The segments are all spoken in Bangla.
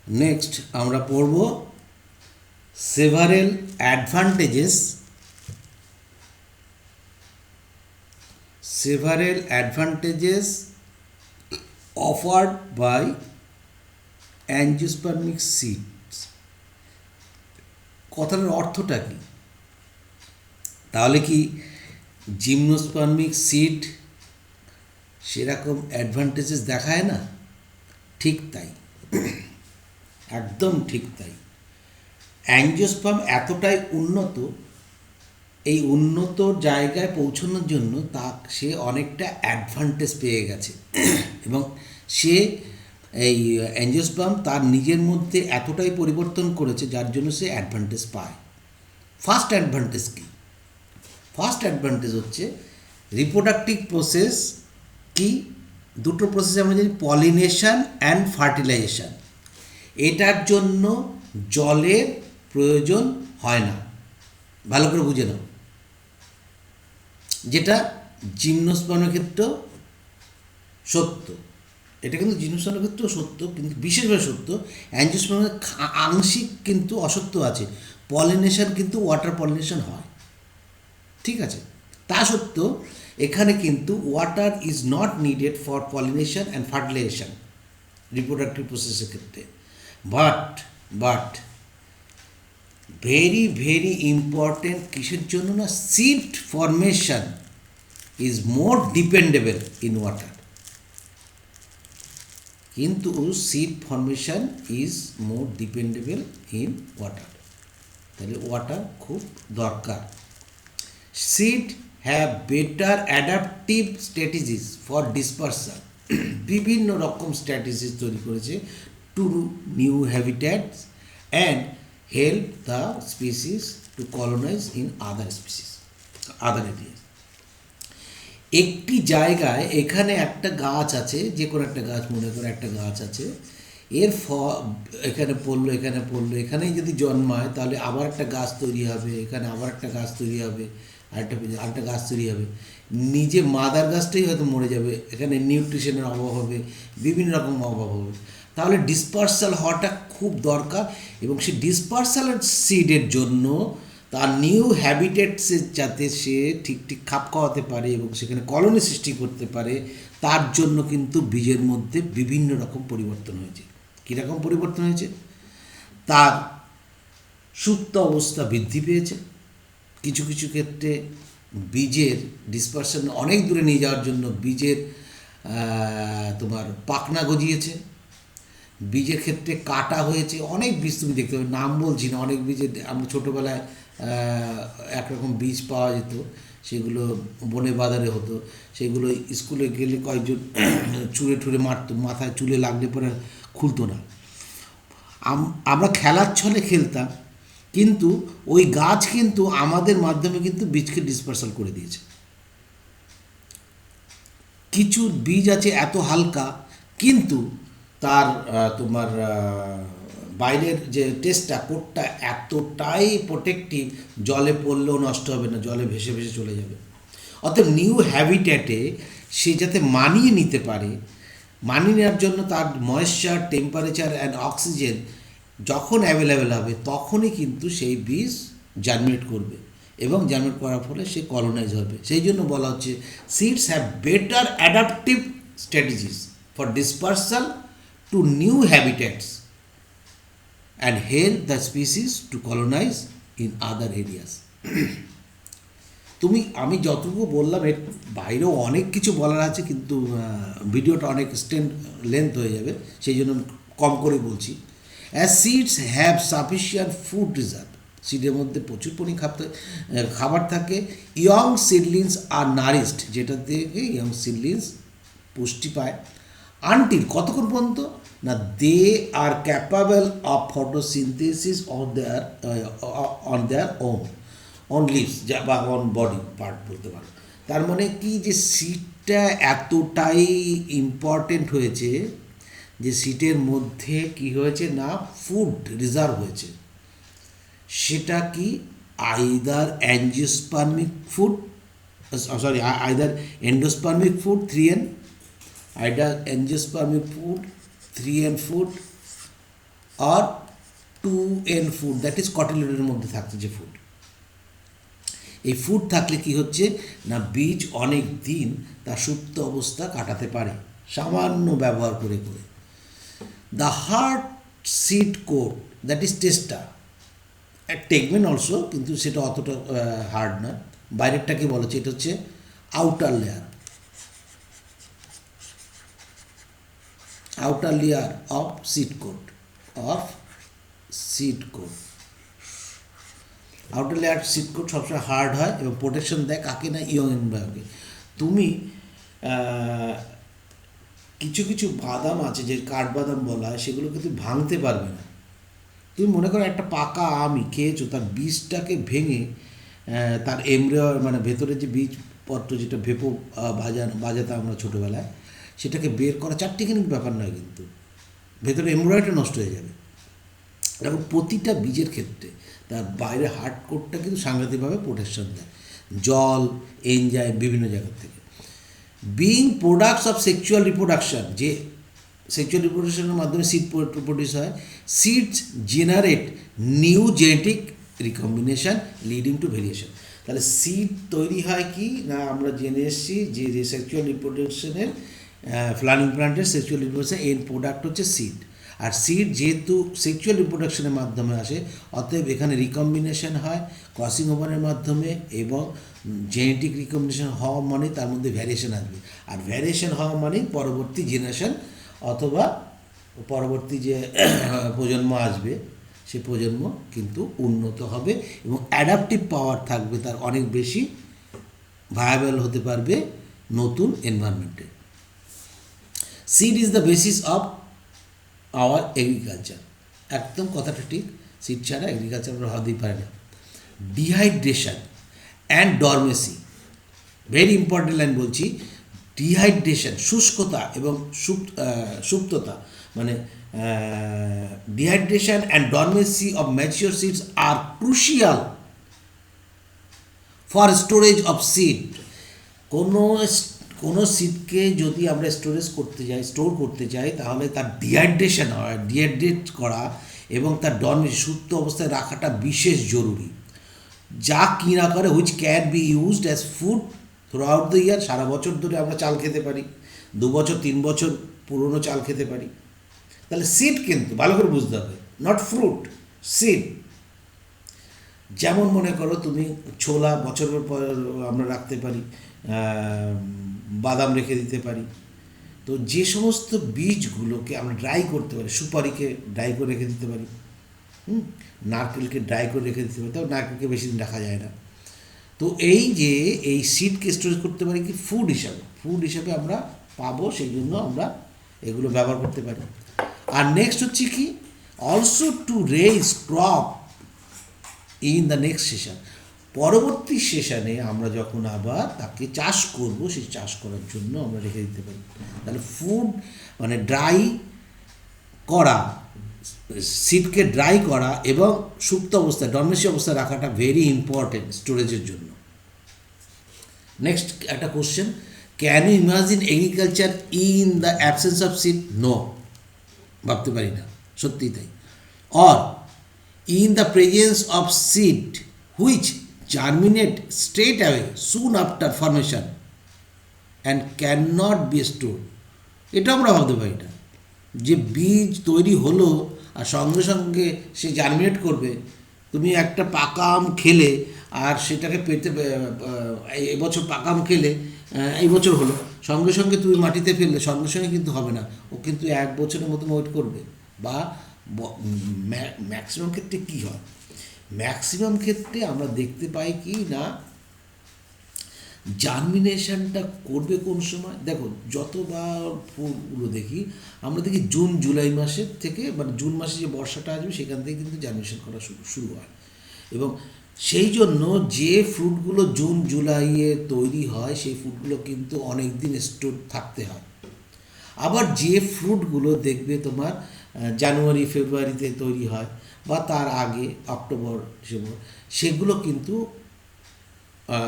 নেক্সট আমরা পড়ব several advantages offered by angiospermic seeds. কথাটার অর্থটা কি? তাহলে কি জিমনোস্পার্মিক সিড সেরকম অ্যাডভান্টেজেস দেখায় না? ঠিক তাই, একদম ঠিক তাই। অ্যাঞ্জিওস্পার্ম এতটাই উন্নত, এই উন্নত জায়গায় পৌঁছানোর জন্য সে অনেকটা অ্যাডভান্টেজ পেয়ে গেছে এবং সে এই অ্যাঞ্জিওস্পার্ম তার নিজের মধ্যে এতটাই পরিবর্তন করেছে যার জন্য সে অ্যাডভান্টেজ পায়। ফার্স্ট অ্যাডভান্টেজ কী? ফার্স্ট অ্যাডভান্টেজ হচ্ছে রিপ্রোডাক্টিভ প্রসেস। কি দুটো প্রসেস আমরা জানি, পলিনেশন অ্যান্ড ফার্টিলাইজেশন। এটার জন্য জলের প্রয়োজন হয় না, ভালো করে বুঝে নাও। যেটা জিমনোস্পার্মের ক্ষেত্রেও সত্য, এটা কিন্তু জিমনোস্পার্মের ক্ষেত্রেও সত্য, কিন্তু বিশেষভাবে সত্য। অ্যাঞ্জিওস্পার্মের আংশিক কিন্তু অসত্য আছে। পলিনেশন কিন্তু ওয়াটার পলিনেশন হয়, ঠিক আছে। তা সত্ত্বেও এখানে কিন্তু water is not needed for pollination and fertilisation reproductive প্রসেসের ক্ষেত্রে। বাট ভেরি ভেরি ইম্পর্টেন্ট কিসের জন্য না, seed formation is more dependable in water. কিন্তু seed formation is more dependable in water, তাহলে ওয়াটার খুব দরকার। Seed have better adaptive strategies for dispersion. বিভিন্ন রকম স্ট্র্যাটেজিস তৈরি করেছে to new habitats and help the species to colonise in other areas. একটি জায়গায় এখানে একটা গাছ আছে, যে কোনো একটা গাছ মনে করে একটা গাছ আছে, এর এখানে পড়লো, এখানেই যদি জন্মায় তাহলে আবার একটা গাছ তৈরি হবে, এখানে আবার একটা গাছ তৈরি হবে, আরেকটা গাছ তৈরি হবে। নিজে মাদার গাছটাই হয়তো মরে যাবে, এখানে নিউট্রিশনের অভাব হবে, বিভিন্ন রকম অভাব হবে। তাহলে ডিসপার্সাল হওয়াটা খুব দরকার, এবং সেই ডিসপার্সাল সিডের জন্য তার নিউ হ্যাবিটেটসে যাতে সে ঠিক খাপ খাওয়াতে পারে এবং সেখানে কলোনি সৃষ্টি করতে পারে, তার জন্য কিন্তু বীজের মধ্যে বিভিন্ন রকম পরিবর্তন হয়েছে। কীরকম পরিবর্তন হয়েছে? তার সুপ্ত অবস্থা বৃদ্ধি পেয়েছে, কিছু কিছু ক্ষেত্রে বীজের ডিসপারশন অনেক দূরে নিয়ে যাওয়ার জন্য বীজের তোমার পাখনা গজিয়েছে, বীজের ক্ষেত্রে কাটা হয়েছে। অনেক বীজ তুমি দেখতে পাবে, নাম বলছি না, অনেক বীজের আমরা ছোটোবেলায় একরকম বীজ পাওয়া যেত, সেগুলো বনে বাজারে হতো, সেগুলো স্কুলে গেলে কয়েকজন চুড়ে ঠুড়ে মারতো, মাথায় চুলে লাগলে পরে খুলতো না। আমরা খেলার ছলে খেলতাম, কিন্তু ওই গাছ কিন্তু আমাদের মাধ্যমে কিন্তু বীজকে ডিসপার্সাল করে দিয়েছে। কিছু বীজ আছে এত হালকা, কিন্তু তার তোমার বাইরের যে টেস্টটা, কোটটা এতটাই প্রোটেক্টিভ, জলে পড়লেও নষ্ট হবে না, জলে ভেসে ভেসে চলে যাবে। অর্থাৎ নিউ হ্যাবিট্যাটে সে যাতে মানিয়ে নিতে পারে, মানিয়ে নেওয়ার জন্য তার ময়েশ্চার, টেম্পারেচার অ্যান্ড অক্সিজেন যখন অ্যাভেলেবেল হবে, তখনই কিন্তু সেই বীজ জার্মিনেট করবে, এবং জার্মিনেট করার ফলে সে কলোনাইজ হবে। সেই জন্য বলা হচ্ছে seeds have better adaptive strategies for dispersal to new habitats and help the species to colonize in other areas. আমি যতটুকু বললাম এর বাইরেও অনেক কিছু বলার আছে, কিন্তু ভিডিওটা অনেক লেন্থ হয়ে যাবে, সেই জন্য কম করে বলছি। As seeds have sufficient food reserve, সিডের মধ্যে প্রচুর খাবার থাকে। ইয়ং সিডলিংস আর নারিশড, যেটা থেকে ইয়ং সিডলিংস পুষ্টি পায়। আনটিল কতক্ষণ পর্যন্ত না, they are capable of photosynthesis on their on leaves বা অন বডি পার্ট বলতে পারো। তার মানে কি, যে সিটটা এতটাই ইম্পর্টেন্ট হয়েছে যে সিটের মধ্যে কি হয়েছে না, ফুড রিজার্ভ হয়েছে। সেটা কি, either angiospermic food, either endospermic food 3N, either angiospermic food 3N food, or two N food, that is কটিলিডনের মধ্যে থাকছে যে ফুড। এই ফুড থাকলে কি হচ্ছে না বীজ অনেক দিন তার সুপ্ত অবস্থা কাটাতে পারে সামান্য ব্যবহার করে করে। The hard seed coat, that is testa, tegmen also, কিন্তু সেটা অতটা হার্ড না। বাইরেরটাকে বলেছে, এটা হচ্ছে outer layer, outer layer of seed coat, of seed coat. Outer layer seed coat সবসময় হার্ড হয় এবং প্রোটেকশন দেয় কাকে না ইয়ং এমব্রায়োকে। তুমি কিছু কিছু বাদাম আছে যে কাঠবাদাম বলা হয়, সেগুলো কিন্তু ভাঙতে পারবে না। তুমি মনে করো একটা পাকা আমই খেয়েছো, তার বীজটাকে ভেঙে তার এমব্রিও মানে ভেতরে যে বীজপত্র যেটা ভেপো বাজাতাম আমরা ছোটোবেলায়, সেটাকে বের করা চারটিখানিক ব্যাপার নয়, কিন্তু ভেতরে এমব্রয়টা নষ্ট হয়ে যাবে। এবং প্রতিটা বীজের ক্ষেত্রে তার বাইরে হার্ড কোটটা কিন্তু সাংঘাতিকভাবে প্রোটেকশন দেয় জল, এনজাইম, বিভিন্ন জায়গা থেকে। Being products of sexual reproduction, যে সেক্সুয়াল রিপ্রোডাকশনের মাধ্যমে সিড প্রডিউস হয়, seeds generate new genetic recombination leading to variation. তাহলে সিড তৈরি হয় কি না, আমরা জেনে এসেছি যে সেক্সুয়াল রিপ্রোডাকশনের ফ্লাওয়ারিং প্লান্টের সেক্সুয়াল রিপ্রোডাকশন এর প্রোডাক্ট হচ্ছে সিড। আর সিড যেহেতু সেক্সুয়াল রিপ্রোডাকশনের মাধ্যমে আসে, অতএব এখানে রিকম্বিনেশন হয় ক্রসিং ওভারের মাধ্যমে, এবং জেনেটিক রিকম্বিনেশন হওয়া মানে তার মধ্যে ভ্যারিয়েশন আসবে। আর ভ্যারিয়েশন হওয়া মানে পরবর্তী জেনারেশন অথবা পরবর্তী যে প্রজন্ম আসবে, সে প্রজন্ম কিন্তু উন্নত হবে এবং অ্যাডাপটিভ পাওয়ার থাকবে তার অনেক বেশি, ভায়াবল হতে পারবে নতুন এনভায়রনমেন্টে। Seed is the basis of our agriculture, একদম কথাটা ঠিক, সিড ছাড়া এগ্রিকালচার আমরা হতেই পারে না। Dehydration and dormancy, very important line বলছি। ডিহাইড্রেশন, শুষ্কতা এবং সুপ্ততা, মানে dehydration and dormancy of mature seeds are crucial for storage of seed. কোনো সিডকে যদি আমরা স্টোর করতে চাই তাহলে তার ডিহাইড্রেশন হয়, ডিহাইড্রেট করা এবং তার ডরমেসি, সুপ্ত অবস্থায় রাখাটা বিশেষ জরুরি। যা কিনা করে which can be used as food throughout the year, সারা বছর ধরে আমরা চাল খেতে পারি, 2 বছর 3 বছর পুরনো চাল খেতে পারি। তাহলে সিড কিন্তু ভালো করে বুঝতে হবে, নট ফ্রুট, সিড। যেমন মনে করো তুমি ছোলা বছরের পর আমরা রাখতে পারি, বাদাম রেখে দিতে পারি। তো যে সমস্ত বীজগুলোকে আমরা ড্রাই করতে পারি, সুপারিকে ড্রাই করে রেখে দিতে পারি, নারকেলকে ড্রাই করে রেখে দিতে পারি, তাও নারকেলকে বেশি দিন রাখা যায় না। তো এই যে এই সিডকে স্টোরেজ করতে পারি কি ফুড হিসাবে আমরা পাবো, সেই জন্য আমরা এগুলো ব্যবহার করতে পারি। আর নেক্সট হচ্ছে কি, also two raise crop in the next session, পরবর্তী সেশনে আমরা যখন আবার তাকে চাষ করব, সেই চাষ করার জন্য আমরা রেখে দিতে পারি। তাহলে ফুড মানে ড্রাই করা, সিডকে ড্রাই করা এবং সুপ্ত অবস্থায় ডরমেসি অবস্থায় রাখাটা ভেরি ইম্পর্টেন্ট স্টোরেজের জন্য। নেক্সট একটা question, can you imagine agriculture in the absence of seed? No, ভাবতে পারি না, সত্যিই তাই। Or in the presence of seed which germinate straight away soon after formation and can not be store, এটা আমরা ভাবতে পারি না। যে বীজ তৈরি হলো আর সঙ্গে সঙ্গে সে জার্মিনেট করবে। তুমি একটা পাকা আম খেলে আর সেটাকে পেতে, এবছর পাকা আম খেলে এই বছর হলো, সঙ্গে সঙ্গে তুমি মাটিতে ফেললে সঙ্গে সঙ্গে কিন্তু হবে না, ও কিন্তু 1 বছরের মতন ওয়েট করবে। বা ম্যাক্সিমাম ক্ষেত্রে কী হয়, ম্যাক্সিমাম ক্ষেত্রে আমরা দেখতে পাই কি না জার্মিনেশনটা করবে কোন সময়। দেখো যতবার ফুলগুলো দেখি আমরা দেখি জুন জুলাই মাসের থেকে, মানে জুন মাসে যে বর্ষাটা আসবে সেখান থেকে কিন্তু জার্মিনেশন করা শুরু হয়। এবং সেই জন্য যে ফ্রুটগুলো জুন জুলাইয়ে তৈরি হয় সেই ফ্রুটগুলো কিন্তু অনেক দিন স্টোর থাকতে হয়। আবার যে ফ্রুটগুলো দেখবে তোমার জানুয়ারি ফেব্রুয়ারিতে তৈরি হয় বা তার আগে অক্টোবর ডিসেম্বর, সেগুলো কিন্তু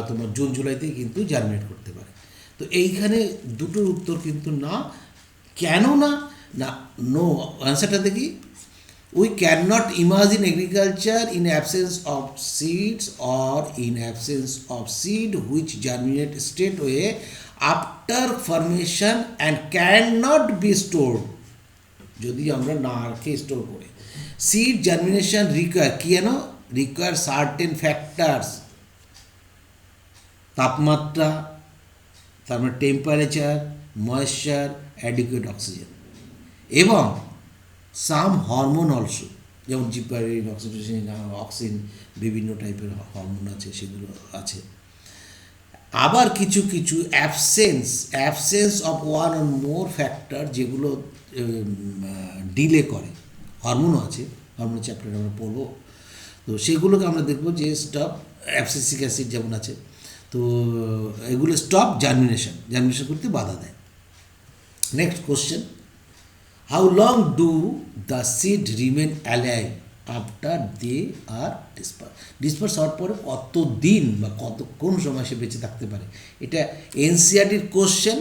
তোমার জুন জুলাইতে কিন্তু জার্মিনেট করতে পারে। তো এইখানে দুটোর উত্তর কিন্তু না। কেন না, না নো, অ্যান্সারটা দেখি। We can not imagine agriculture in absence of seeds or in absence of seed which germinate straight way after formation and can not be stored, যদি আমরা না রেখে স্টোর করে। সিড জার্মিনেশন রিকোয়ার কি যেন, রিকোয়ার সার্টেন ফ্যাক্টরস, তাপমাত্রা, তারপরে টেম্পারেচার, ময়েশ্চার, অ্যাডিকুয়েট অক্সিজেন এবং সাম হরমোন অলসো, যেমন জিপারিন, অক্সিটোসিন, অক্সিন, বিভিন্ন টাইপের হরমোন আছে, সেগুলো আছে। আবার কিছু কিছু absence of one or more factor, যেগুলো ডিলে করে, হরমোনও আছে, হরমোন চ্যাপ্টারে আমরা পড়বো, তো সেগুলোকে আমরা দেখবো যে স্টপ অ্যাবসিসিক অ্যাসিড যেমন আছে, তো এগুলো স্টপ জার্মিনেশন করতে বাধা দেয়। Next question, how long do the seed remain alive after they are disperse হওয়ার পরে কত দিন বা কোন সময় সে বেঁচে থাকতে পারে? এটা এনসিআরটির কোশ্চেন,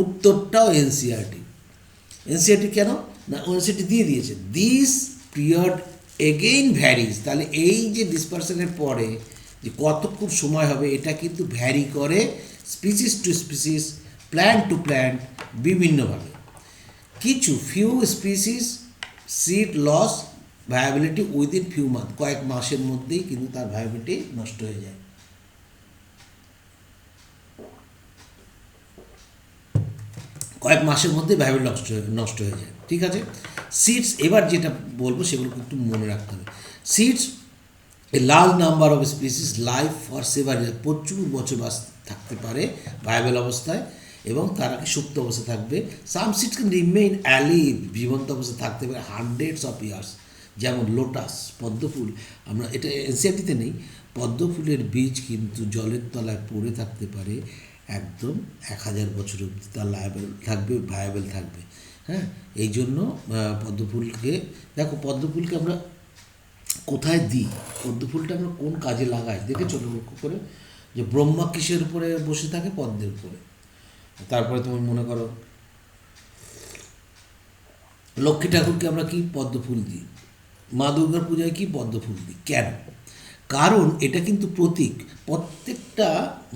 উত্তরটাও এনসিআরটি কেন না, এনসিআরটি দিয়ে দিয়েছে দিস পিরিয়ড এগেইন ভ্যারিজ, তাহলে এই যে ডিসপারশনের পরে যে কতক্ষণ সময় হবে এটা কিন্তু ভ্যারি করে species to species, plant to plant বিভিন্নভাবে। কিছু few species seed lose viability within few month, কয়েক মাসের মধ্যেই কিন্তু তার ভায়াবিলিটি নষ্ট হয়ে যায়। কয়েক মাসের মধ্যে ভায়াবিলিটি নষ্ট হয়ে যায়, ঠিক আছে। সিডস, এবার যেটা বলবো সেগুলো একটু মনে রাখতে হবে। Seeds a large number of species live for several year, প্রচুর বছর থাকতে পারে ভায়াবল অবস্থায় এবং তারা সুপ্ত অবস্থায় থাকবে। সাম সিডস ক্যান রিমেইন অ্যালিভ, জীবন্ত অবস্থায় থাকতে পারে হান্ড্রেডস অফ ইয়ার্স, যেমন লোটাস, পদ্মফুল, আমরা এটা এনসিআরটিতে নেই, পদ্মফুলের বীজ কিন্তু জলের তলায় পড়ে থাকতে পারে একদম 1000 বছর অবধি, তার ভায়াবল থাকবে। হ্যাঁ, এই জন্য পদ্মফুলকে দেখো, পদ্মফুলকে আমরা কোথায় দিই, পদ্মফুলটা আমরা কোন কাজে লাগাই দেখেছো লক্ষ্য করে, যে ব্রহ্মা কিসের উপরে বসে থাকে, পদ্মের উপরে। তারপরে তুমি মনে করো লক্ষ্মী ঠাকুরকে আমরা কি পদ্মফুল দিই, মা দুর্গার পূজায় কি পদ্মফুল দিই, কেন? কারণ এটা কিন্তু প্রতীক, প্রত্যেকটা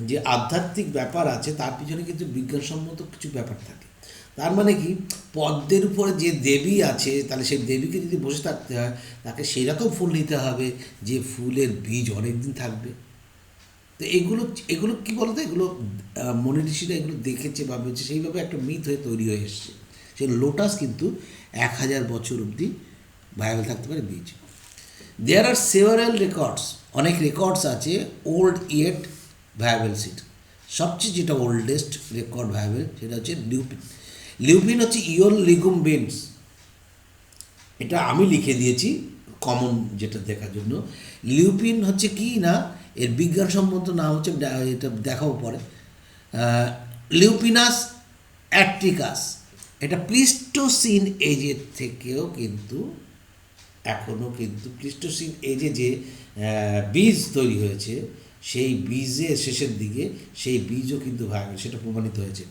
যে আধ্যাত্মিক ব্যাপার আছে তার পিছনে কিন্তু বিজ্ঞানসম্মত কিছু ব্যাপার থাকে। তার মানে কি, পদ্মের উপরে যে দেবী আছে, তাহলে সেই দেবীকে যদি বসে থাকতে হয় তাকে সেরকম ফুল নিতে হবে যে ফুলের বীজ অনেক দিন থাকবে। তো এগুলো কী বলতো, এগুলো মনি ঋষিরা এগুলো দেখেছে বা ভেবেছে, সেইভাবে একটা মিথ হয়ে তৈরি হয়ে এসছে। সেই লোটাস কিন্তু 1000 বছর অবধি ভায়াবল থাকতে পারে বীজ। দেয়ার আর সেভারাল রেকর্ডস, অনেক রেকর্ডস আছে ওল্ড ইয়েট ভায়াবল সিড। সবচেয়ে যেটা ওল্ডেস্ট রেকর্ড ভায়াবল সেটা হচ্ছে লিউপিন। লিউপিন হচ্ছে ইওর লিগুম বেন্স, এটা আমি লিখে দিয়েছি কমন যেটা দেখার জন্য। লিউপিন হচ্ছে কি না, এর বিজ্ঞানসম্মত নাম হচ্ছে, এটা দেখাও পরে, লিউপিনাস অ্যাট্রিকাস। এটা প্লিস্টোসিন এজের থেকেও কিন্তু এখনও কিন্তু প্লিস্টোসিন এজে যে বীজ তৈরি হয়েছে সেই বীজের শেষের দিকে সেই বীজও কিন্তু ভায়াবল, সেটা প্রমাণিত হয়েছে।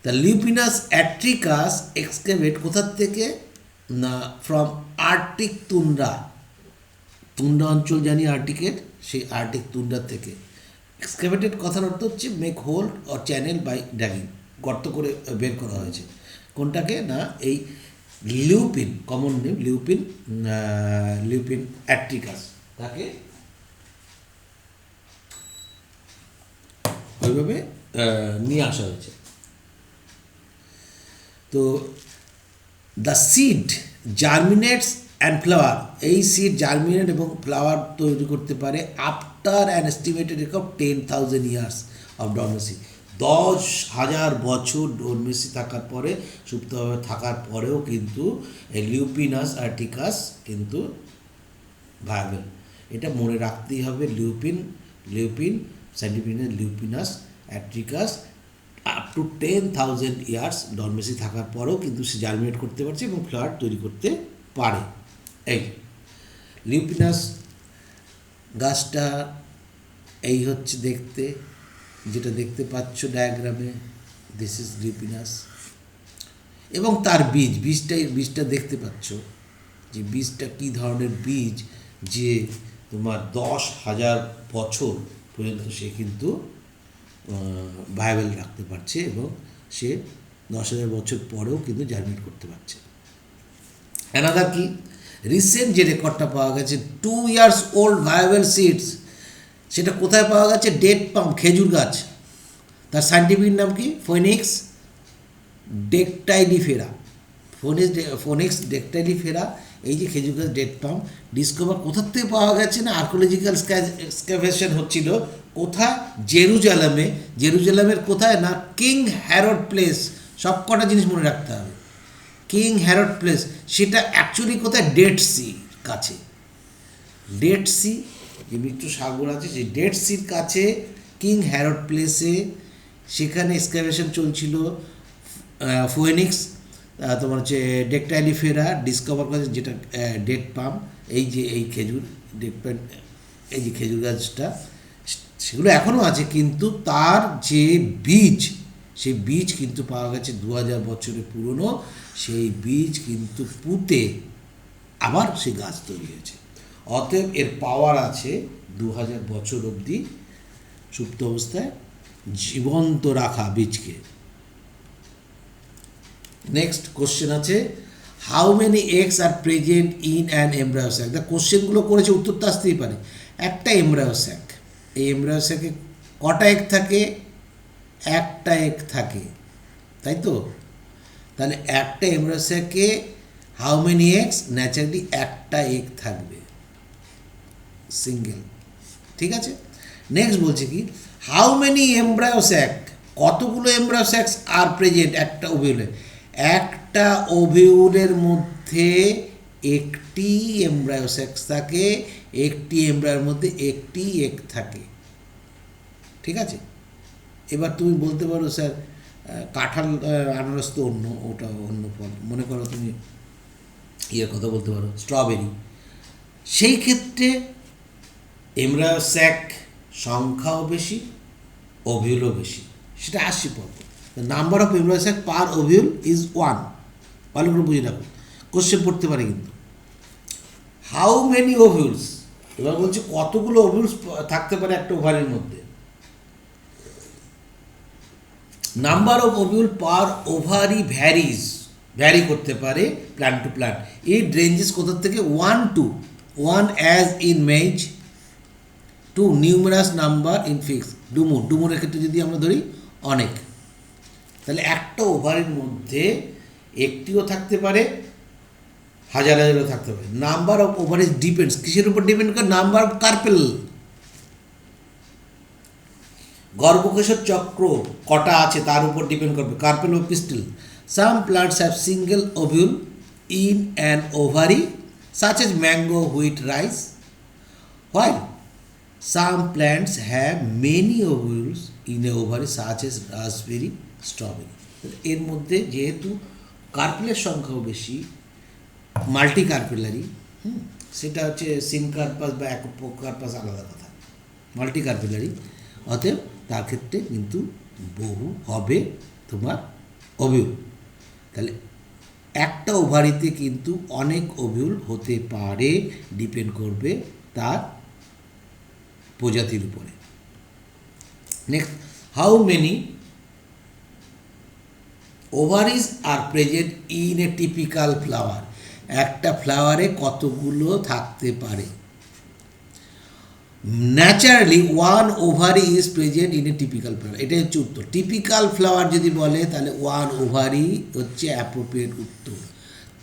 তা লিউপিনাস অ্যাট্রিকাস এক্সকেভেট কোথার থেকে না, ফ্রম আর্কটিক তুন্ড্রা অঞ্চল জানি আর্টিকের, সেই আর্কটিক তুন্ড্রার থেকে। এক্সকেভেটেড কথার অর্থ হচ্ছে make hole or channel by digging, গর্ত করে বের করা হয়েছে। কোনটাকে না, এই লিউপিন, কমন নেম লিউপিন অ্যাট্রিকাস, তাকে ওইভাবে নিয়ে আসা হয়েছে। তো the seed germinates and flower, এই সিড জার্মিনেট এবং ফ্লাওয়ার তৈরি করতে পারে after an estimated record 10,000 years of dormancy, 10,000 বছর ডরমেসি থাকার পরে, সুপ্তভাবে থাকার পরেও কিন্তু এই লিউপিনাস অ্যাট্রিকাস কিন্তু ভায়াবল। এটা মনে রাখতেই হবে, লিউপিন সাইন্টিফিক লিউপিনাস অ্যাট্রিকাস আপ টু 10,000 ইয়ার্স ডরমেসি থাকার পরেও কিন্তু সে জার্মিনেট করতে পারছে এবং ফ্লাওয়ার তৈরি করতে পারে। এই লিউপিনাস গাছটা এই হচ্ছে দেখতে, যেটা দেখতে পাচ্ছ ডায়াগ্রামে, দিস ইজ লিউপিনাস, এবং তার বীজটা দেখতে পাচ্ছ যে বীজটা কী ধরনের বীজ যে তোমার 10,000 বছর পর্যন্ত সে কিন্তু ভায়াবেল রাখতে পারছে এবং সে 10,000 বছর পরেও কিন্তু জার্মিনেট করতে পারছে। অ্যানাদার কি, রিসেন্ট যে রেকর্ডটা পাওয়া গেছে 2 years old ভায়াবেল সিডস, সেটা কোথায় পাওয়া গেছে? ডেট পাম, খেজুর গাছ। তার সাইন্টিফিক নাম কি? ফোনিক্স ডেকটাইলিফেরা। ফোনিক্স ডেকটাইলিফেরা, এই যে খেজুর গাছ ডেট পাম ডিসকভার কোথার থেকে পাওয়া গেছে না, আর্কোলজিক্যাল এক্সকাভেশন হচ্ছিল কোথায়? জেরুজালেমে। জেরুজালেমের কোথায় না? King হ্যারড place. সব কটা জিনিস মনে রাখতে হবে। কিং হ্যারড প্লেস, সেটা অ্যাকচুয়ালি কোথায়? ডেড সি কাছে। ডেড সি, যে মৃত্যু সাগর আছে, সেই ডেড সির কাছে কিং হ্যারড প্লেসে, সেখানে এক্সকাভেশন চলছিল। ফোনিক্স তোমার হচ্ছে ডেকটাইলিফেরা ডিসকভার করেছে, যেটা ডেট পাম, এই যে এই খেজুর এই যে খেজুর গাছটা, সেগুলো এখনও আছে, কিন্তু তার যে বীজ, সেই বীজ কিন্তু পাওয়া গেছে 2000 বছরের পুরনো। সেই বীজ কিন্তু পুঁতে আবার সেই গাছ তৈরি হয়েছে। অতএব এর পাওয়ার আছে 2000 বছর অবধি সুপ্ত অবস্থায় জীবন্ত রাখা বীজকে। নেক্সট কোশ্চেন আছে, how many eggs are present in an embryo sac. The কোশ্চেনগুলো করেছে, উত্তরটা আসতেই পারে। একটা এমব্রায়ো স্যাক, এই এমব্রায়ো স্যাকে কটা এগ থাকে? একটা এগ থাকে, তাই তো? তাহলে একটা embryo স্যাকে how many eggs? Naturally একটা এগ থাকবে, সিঙ্গেল। ঠিক আছে। নেক্সট বলছে কি, হাউ মেনি এমব্রায়ো স্যাক, কতগুলো এমব্রায়ো স্যাকস আর প্রেজেন্ট একটা ওভিউলে? একটা ওভিউলের মধ্যে একটি এমব্রায়ো স্যাকস থাকে, একটি এমব্রায়োর মধ্যে একটি এগ থাকে। ঠিক আছে। এবার তুমি বলতে পারো স্যার কাঁঠাল আনারস তো অন্য, ওটা অন্য ফল, মনে করো তুমি ইয়ের কথা বলতে পারো স্ট্রবেরি। সেই ক্ষেত্রে এমব্রায়ো স্যাক সংখ্যাও বেশি, ওভিউলও বেশি, সেটা 80 পাবো। Number of embryo sac per ovule is 1। ভালো করে বুঝে রাখো, কোশ্চেন পড়তে পারে কিন্তু। হাউ মেনি ওভিউলস, এবার বলছে কতগুলো ওভিউলস থাকতে পারে একটা ওভারির মধ্যে। Number of ovule per ovary vary করতে পারে plant to plant. It ranges কোথার থেকে? 1 to 1 as in maize, to numerous number in figs. ডুমুরের ক্ষেত্রে যদি আমরা ধরি অনেক, তাহলে একটা ওভারের মধ্যে একটিও থাকতে পারে, হাজারও থাকতে পারে। নাম্বার অফ ওভারেজ ডিপেন্ডস, কিসের উপর ডিপেন্ড করে? নাম্বার অফ কার্পেল, গর্ভকোষের চক্র কটা আছে তার উপর ডিপেন্ড করবে, কার্পেল ও pistil. Some plants have single ovule in an ovary such as mango, wheat, rice, while some plants have many ovules in a ovary such as raspberry, strawberry. এর মধ্যে যেহেতু কার্পেলের সংখ্যাও বেশি, মাল্টি কার্পেলারি, সেটা হচ্ছে সিনকার্পাস বা অ্যাকোপোকার্পাস আলাদা কথা, মাল্টি কার্পেলারি, অতএব তার ক্ষেত্রে কিন্তু বহু হবে তোমার ওভিউল। তাহলে একটা ওভারিতে কিন্তু অনেক ওভিউল হতে পারে, ডিপেন্ড করবে তার প্রজাতির উপরে। Next, how many ovaries are present in a typical flower, একটা ফ্লাওয়ারে কতগুলো থাকতে পারে? Naturally 1 ovary is present in a typical flower, এটাই হচ্ছে উত্তর। টিপিক্যাল ফ্লাওয়ার যদি বলে তাহলে 1 ওভারি হচ্ছে অ্যাপ্রোপ্রিয়েট উত্তর।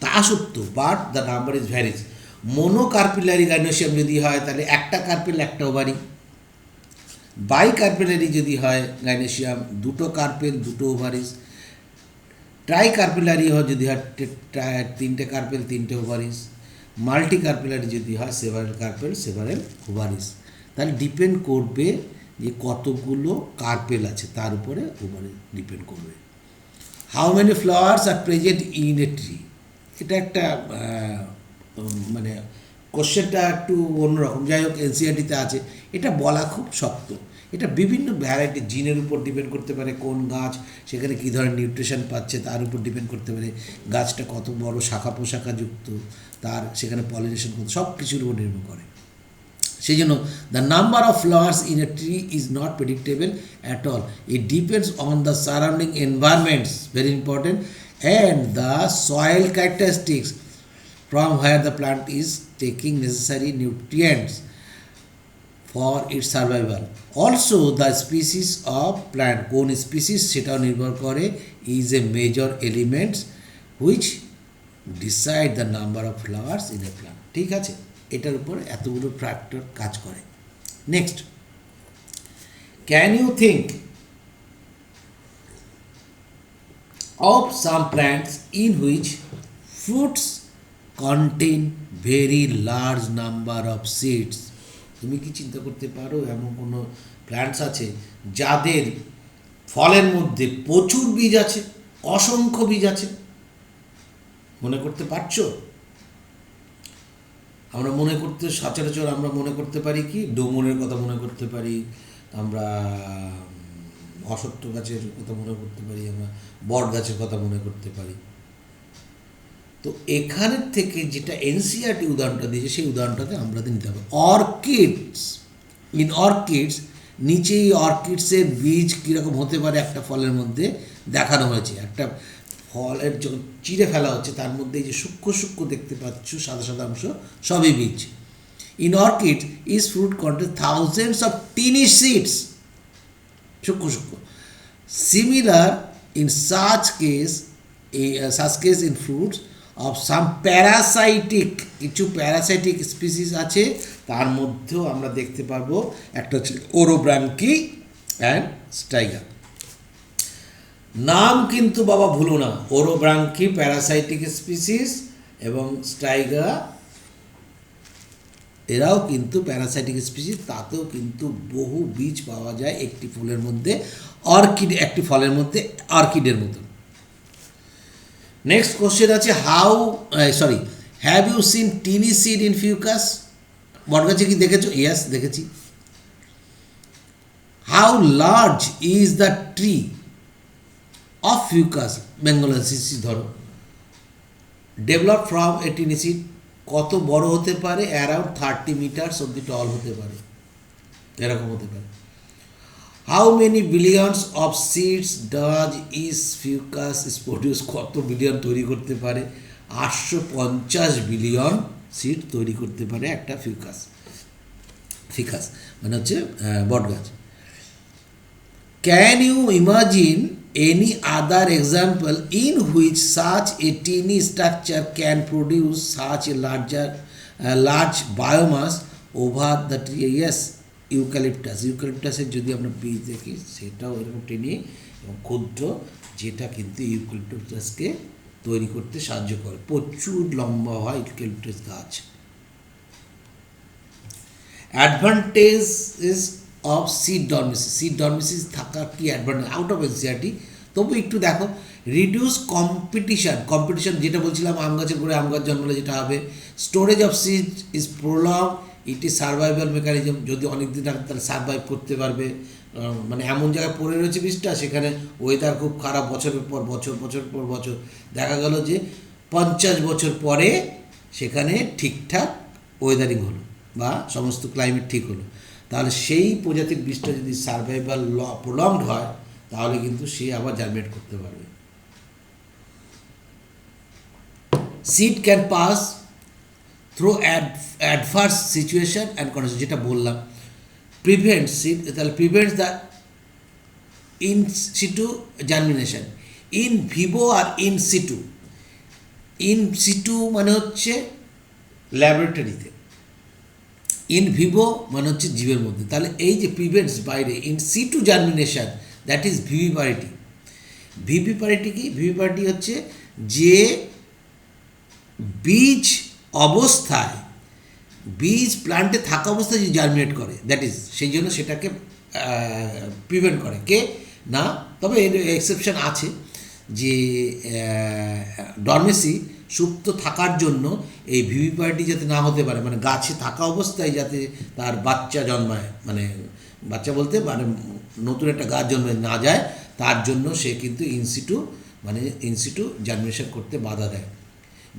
তা সত্য, but the number is varies. Monocarpellary gynoecium যদি হয় তাহলে একটা কার্পেল একটা ওভারি। বাই কার্পেলারি যদি হয় গাইনোসিয়াম, দুটো কার্পেল দুটো ওভারিস। ট্রাই কার্পেলারি যদি হয় তিনটে কার্পেল তিনটে ওভারিস। মাল্টি কার্পেলারি যদি হয় সেভারেল কার্পেল সেভারেল ওভারিস। তাহলে ডিপেন্ড করবে যে কতগুলো কার্পেল আছে তার উপরে ওভারি ডিপেন্ড করবে। How many flowers are present in a tree, এটা একটা মানে কোশ্চেনটা একটু অন্যরকম, যাই হোক এনসিইআরটিতে আছে, এটা বলা খুব শক্ত। এটা বিভিন্ন ভ্যারাইটি জিনের উপর ডিপেন্ড করতে পারে, কোন গাছ সেখানে কী ধরনের নিউট্রিশন পাচ্ছে তার উপর ডিপেন্ড করতে পারে, গাছটা কত বড় শাখা প্রশাখাযুক্ত, তার সেখানে পলিনেশন করতে, সব কিছুর উপর নির্ভর করে। সেই জন্য the number of flowers in a tree is not predictable at all, it depends on the surrounding environments, very important, and the soil characteristics from where the plant is taking necessary nutrients for its survival. Also the species of plant, কোন species সেটাও নির্ভর করে, is a major element which decide the number of flowers in a plant. ঠিক আছে, এটার উপর এতগুলো ফ্যাক্টর কাজ করে। Next, can you think of some plants in which fruits contain very large number of seeds? তুমি কি চিন্তা করতে পারো এমন কোনো প্ল্যান্টস আছে যাদের ফলের মধ্যে প্রচুর বীজ আছে, অসংখ্য বীজ আছে? মনে করতে পারছো? আমরা মনে করতে সচরাচর আমরা মনে করতে পারি কি, ডুমুরের কথা মনে করতে পারি, আমরা অশ্বত্থ গাছের কথা মনে করতে পারি, আমরা বট গাছের কথা মনে করতে পারি। তো এখানের থেকে যেটা এনসিইআরটি উদাহরণটা দিয়েছে সেই উদাহরণটাকে আমরা নিতে হবে। অর্কিডস, ইন অর্কিডস, নিচেই অর্কিডসের বীজ কীরকম হতে পারে একটা ফলের মধ্যে দেখানো হয়েছে। একটা ফলের যখন চিড়ে ফেলা হচ্ছে তার মধ্যে এই যে সূক্ষ্ম সূক্ষ্ম দেখতে পাচ্ছ সাদা সাদা অংশ, সবই বীজ। In orchid is fruit contain thousands of tiny seeds, সূক্ষ্ম সূক্ষ্ম। Similar in such case in fruits of some parasitic, কিছু প্যারাসাইটিক স্পিসিস আছে, তার মধ্যেও আমরা দেখতে পারবো একটা হচ্ছে ওরোব্রাঙ্কি অ্যান্ড স্টাইগা। নাম কিন্তু বাবা ভুলো না, ওরোব্রাঙ্কি প্যারাসাইটিক স্পিসিস এবং স্টাইগা এরাও কিন্তু প্যারাসাইটিক স্পিসিস, তাতেও কিন্তু বহু বীজ পাওয়া যায় একটি ফুলের মধ্যে, অর্কিড একটি ফলের মধ্যে অর্কিডের মতো। নেক্সট কোশ্চেন আছে have you seen tiny seed in Ficus? বটগাছে কি দেখেছো? ইয়েস, দেখেছি। How large is the tree of Ficus benghalensis? ধরো develop from a tiny seed, কত বড় হতে পারে? অ্যারাউন্ড 30 মিটার্স অব্দি টল হতে পারে, এরকম হতে পারে। How many billions of seeds does is fucus is produce? কত বিলিয়ন তৈরি করতে পারে? 850 বিলিয়ন সিড তৈরি করতে পারে একটা ফিকাস মানে হচ্ছে বটগাছ। Can you imagine any other example in which such a tiny structure can produce such a large biomass over the tree? Yes, ইউক্যালিপটাসের যদি আমরা বীজ দেখি সেটাও এরকম টেনে এবং ক্ষুদ্র, যেটা কিন্তু ইউক্যালিপটাসকে তৈরি করতে সাহায্য করে। প্রচুর লম্বা হয় ইউক্যালিপটাস গাছ। অ্যাডভান্টেজেস অফ সিড ডরমেসিস থাকার কি অ্যাডভান্টেজ? আউট অফ এনসিইআরটি, তবু একটু দেখো। রিডিউস কম্পিটিশন যেটা বলছিলাম, আম গাছের করে আম গাছ জন্মালে যেটা হবে। Storage of seed is prolong, it is survival mechanism, যদি অনেক দিন আগে তাহলে সার্ভাইভ করতে পারবে। মানে এমন জায়গায় পড়ে রয়েছে বীজটা, সেখানে ওয়েদার খুব খারাপ, বছরের পর বছর দেখা গেল যে 50 বছর পরে সেখানে ঠিকঠাক ওয়েদারিং হলো বা সমস্ত ক্লাইমেট ঠিক হলো, তাহলে সেই প্রজাতির বীজটা যদি সার্ভাইভাল প্রলংড হয় তাহলে কিন্তু সে আবার জার্মিনেট করতে পারবে। Seed can pass through adverse situation and condition, যেটা বললাম। Prevents the in situ germination. In vivo আর ইন সিটু। ইন সিটু মানে হচ্ছে ল্যাবরেটরিতে, ইন ভিভো মানে হচ্ছে জীবের মধ্যে। তাহলে এই যে প্রিভেন্টস বাইরে, in situ germination, that is viviparity. Viviparity কি? ভিভিপারিটি হচ্ছে যে বীজ অবস্থায়, বীজ প্লান্টে থাকা অবস্থায় যে জার্মিনেট করে, দ্যাট ইজ, সেই জন্য সেটাকে প্রিভেন্ট করে কে না। তবে এর এক্সেপশন আছে, যে ডরমেসি সুপ্ত থাকার জন্য এই ভিভিপারিটি যাতে না হতে পারে, মানে গাছে থাকা অবস্থায় যাতে তার বাচ্চা জন্মায়, মানে বাচ্চা বলতে মানে নতুন একটা গাছ জন্মে না যায়, তার জন্য সে কিন্তু ইনসিটু মানে ইনসিটু জার্মিনেশন করতে বাধা দেয়।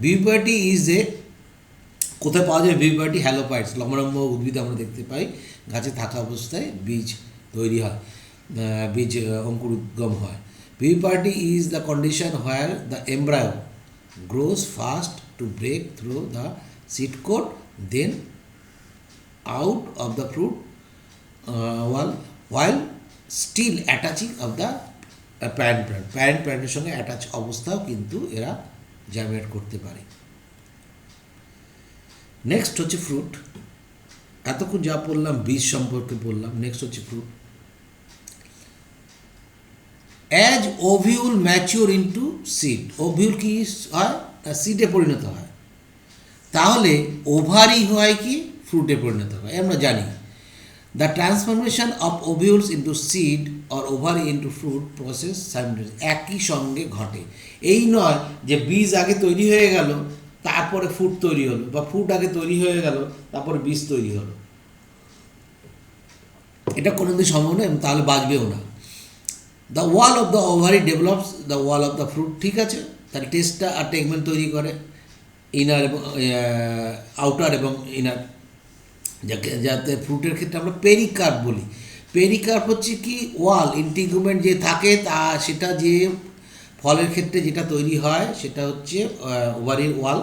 ভিভিপাইটি ইজ এ, কোথায় পাওয়া যায় ভিভিপাইটি? হ্যালোফাইটস, লম্বা উদ্ভিদ আমরা দেখতে পাই, গাছে থাকা অবস্থায় বীজ তৈরি হয়, বীজ অঙ্কুরোদ্গম হয়। Viviparity is the condition where the embryo grows fast to break through the seed coat, then out of the fruit while still attaching of the parent plant. Parent প্ল্যান্টের সঙ্গে অ্যাটাচ অবস্থাও কিন্তু এরা জার্মিনেট করতে পারে। নেক্সট হচ্ছে ফ্রুট। এতক্ষণ যা পড়লাম বীজ সম্পর্কে পড়লাম, নেক্সট হচ্ছে fruit. As ovule mature into seed, ovule কি হয়? সিডে পরিণত হয়। তাহলে ওভারি হয় কি ফ্রুটে পরিণত হয়, আমরা জানি। The transformation of ovules into seed or ovary into fruit process simultaneously, একই সঙ্গে ঘটে। এই নয় যে বীজ আগে তৈরি হয়ে গেল তারপরে ফ্রুট তৈরি হলো, বা ফ্রুট আগে তৈরি হয়ে গেল তারপরে বীজ তৈরি হলো, এটা কোনোদিন সম্ভব নয়, তাহলে বাঁচবেও না। The wall of the ovary develops the wall of the fruit, ঠিক আছে, তাহলে টেস্টা আর টেগমেন্ট তৈরি করে, ইনার এবং আউটার এবং ইনার, যাতে ফ্রুটের ক্ষেত্রে আমরা পেরিকার্প বলি। পেরিকার্প হচ্ছে কি ওয়াল, ইন্টিগুমেন্ট যে থাকে তা, সেটা যে ফলের ক্ষেত্রে যেটা তৈরি হয় সেটা হচ্ছে ওভারির ওয়াল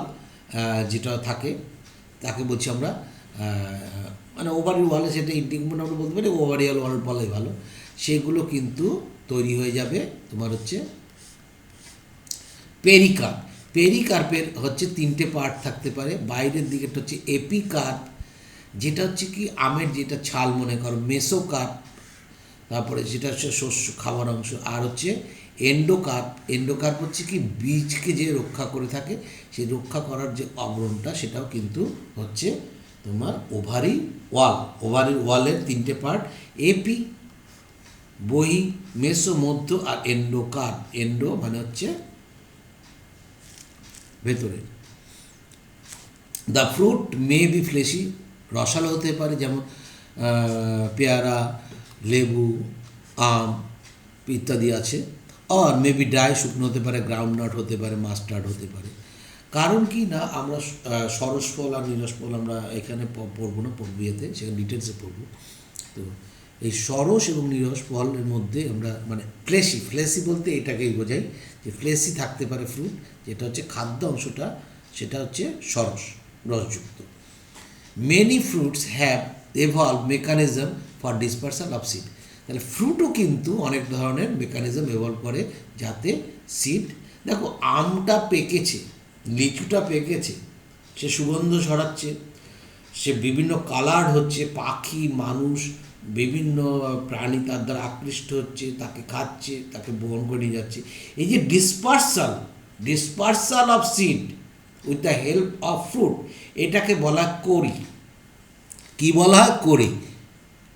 যেটা থাকে, তাকে বলছি আমরা মানে ওভারির ওয়ালে, সেটা ইন্টিগুমেন্ট আমরা বলতে পারি, ওভারিয়াল ওয়াল বলাই ভালো। সেগুলো কিন্তু তৈরি হয়ে যাবে তোমার হচ্ছে পেরিকার্প। পেরিকার্পের হচ্ছে তিনটে পার্ট থাকতে পারে। বাইরের দিকেটা হচ্ছে এপিকার্প, যেটা হচ্ছে কি আমের যেটা ছাল মনে করো, মেসোকার্প, তারপরে যেটা হচ্ছে শস্য খাবার অংশ, আর হচ্ছে এন্ডোকার্প। এন্ডোকার্প হচ্ছে কি বীজকে যে রক্ষা করে থাকে, সেই রক্ষা করার যে অগ্রণটা সেটাও কিন্তু হচ্ছে তোমার ওভারি ওয়াল। ওভারি ওয়ালের তিনটে পার্ট, এপি বহি, মেসো মধ্য, আর এন্ডোকার্প। এন্ডো মানে হচ্ছে ভেতরে। The fruit may be fleshy, রসালো হতে পারে, যেমন পেয়ারা, লেবু, আম ইত্যাদি আছে। আর মে বি ড্রাই, শুকনো হতে পারে, গ্রাউন্ডনাট হতে পারে, মাস্টার্ড হতে পারে। কারণ কি না, আমরা সরস ফল আর নিরস ফল আমরা এখানে পড়বো না, পড়বো ইয়েতে, সেখানে ডিটেলসে পড়বো। তো এই সরস এবং নিরস ফলের মধ্যে আমরা মানে ফ্লেসি বলতে এটাকেই বোঝাই, যে ফ্লেসি থাকতে পারে ফ্রুট, যেটা হচ্ছে খাদ্য অংশটা সেটা হচ্ছে সরস রসযুক্ত। Many fruits have evolve mechanism for dispersion of seed, তাহলে ফ্রুটও কিন্তু অনেক ধরনের মেকানিজম এভলভ করে যাতে সিড, দেখো আমটা পেকেছে, লিচুটা পেকেছে, সে সুগন্ধ ছড়াচ্ছে, সে বিভিন্ন কালার হচ্ছে, পাখি মানুষ বিভিন্ন প্রাণী তার দ্বারা আকৃষ্ট হচ্ছে, তাকে খাচ্ছে, তাকে বহন করে নিয়ে যাচ্ছে। এই যে dispersal of seed with the help of fruit, এটাকে বলা করি। কি বলা হয়? করি,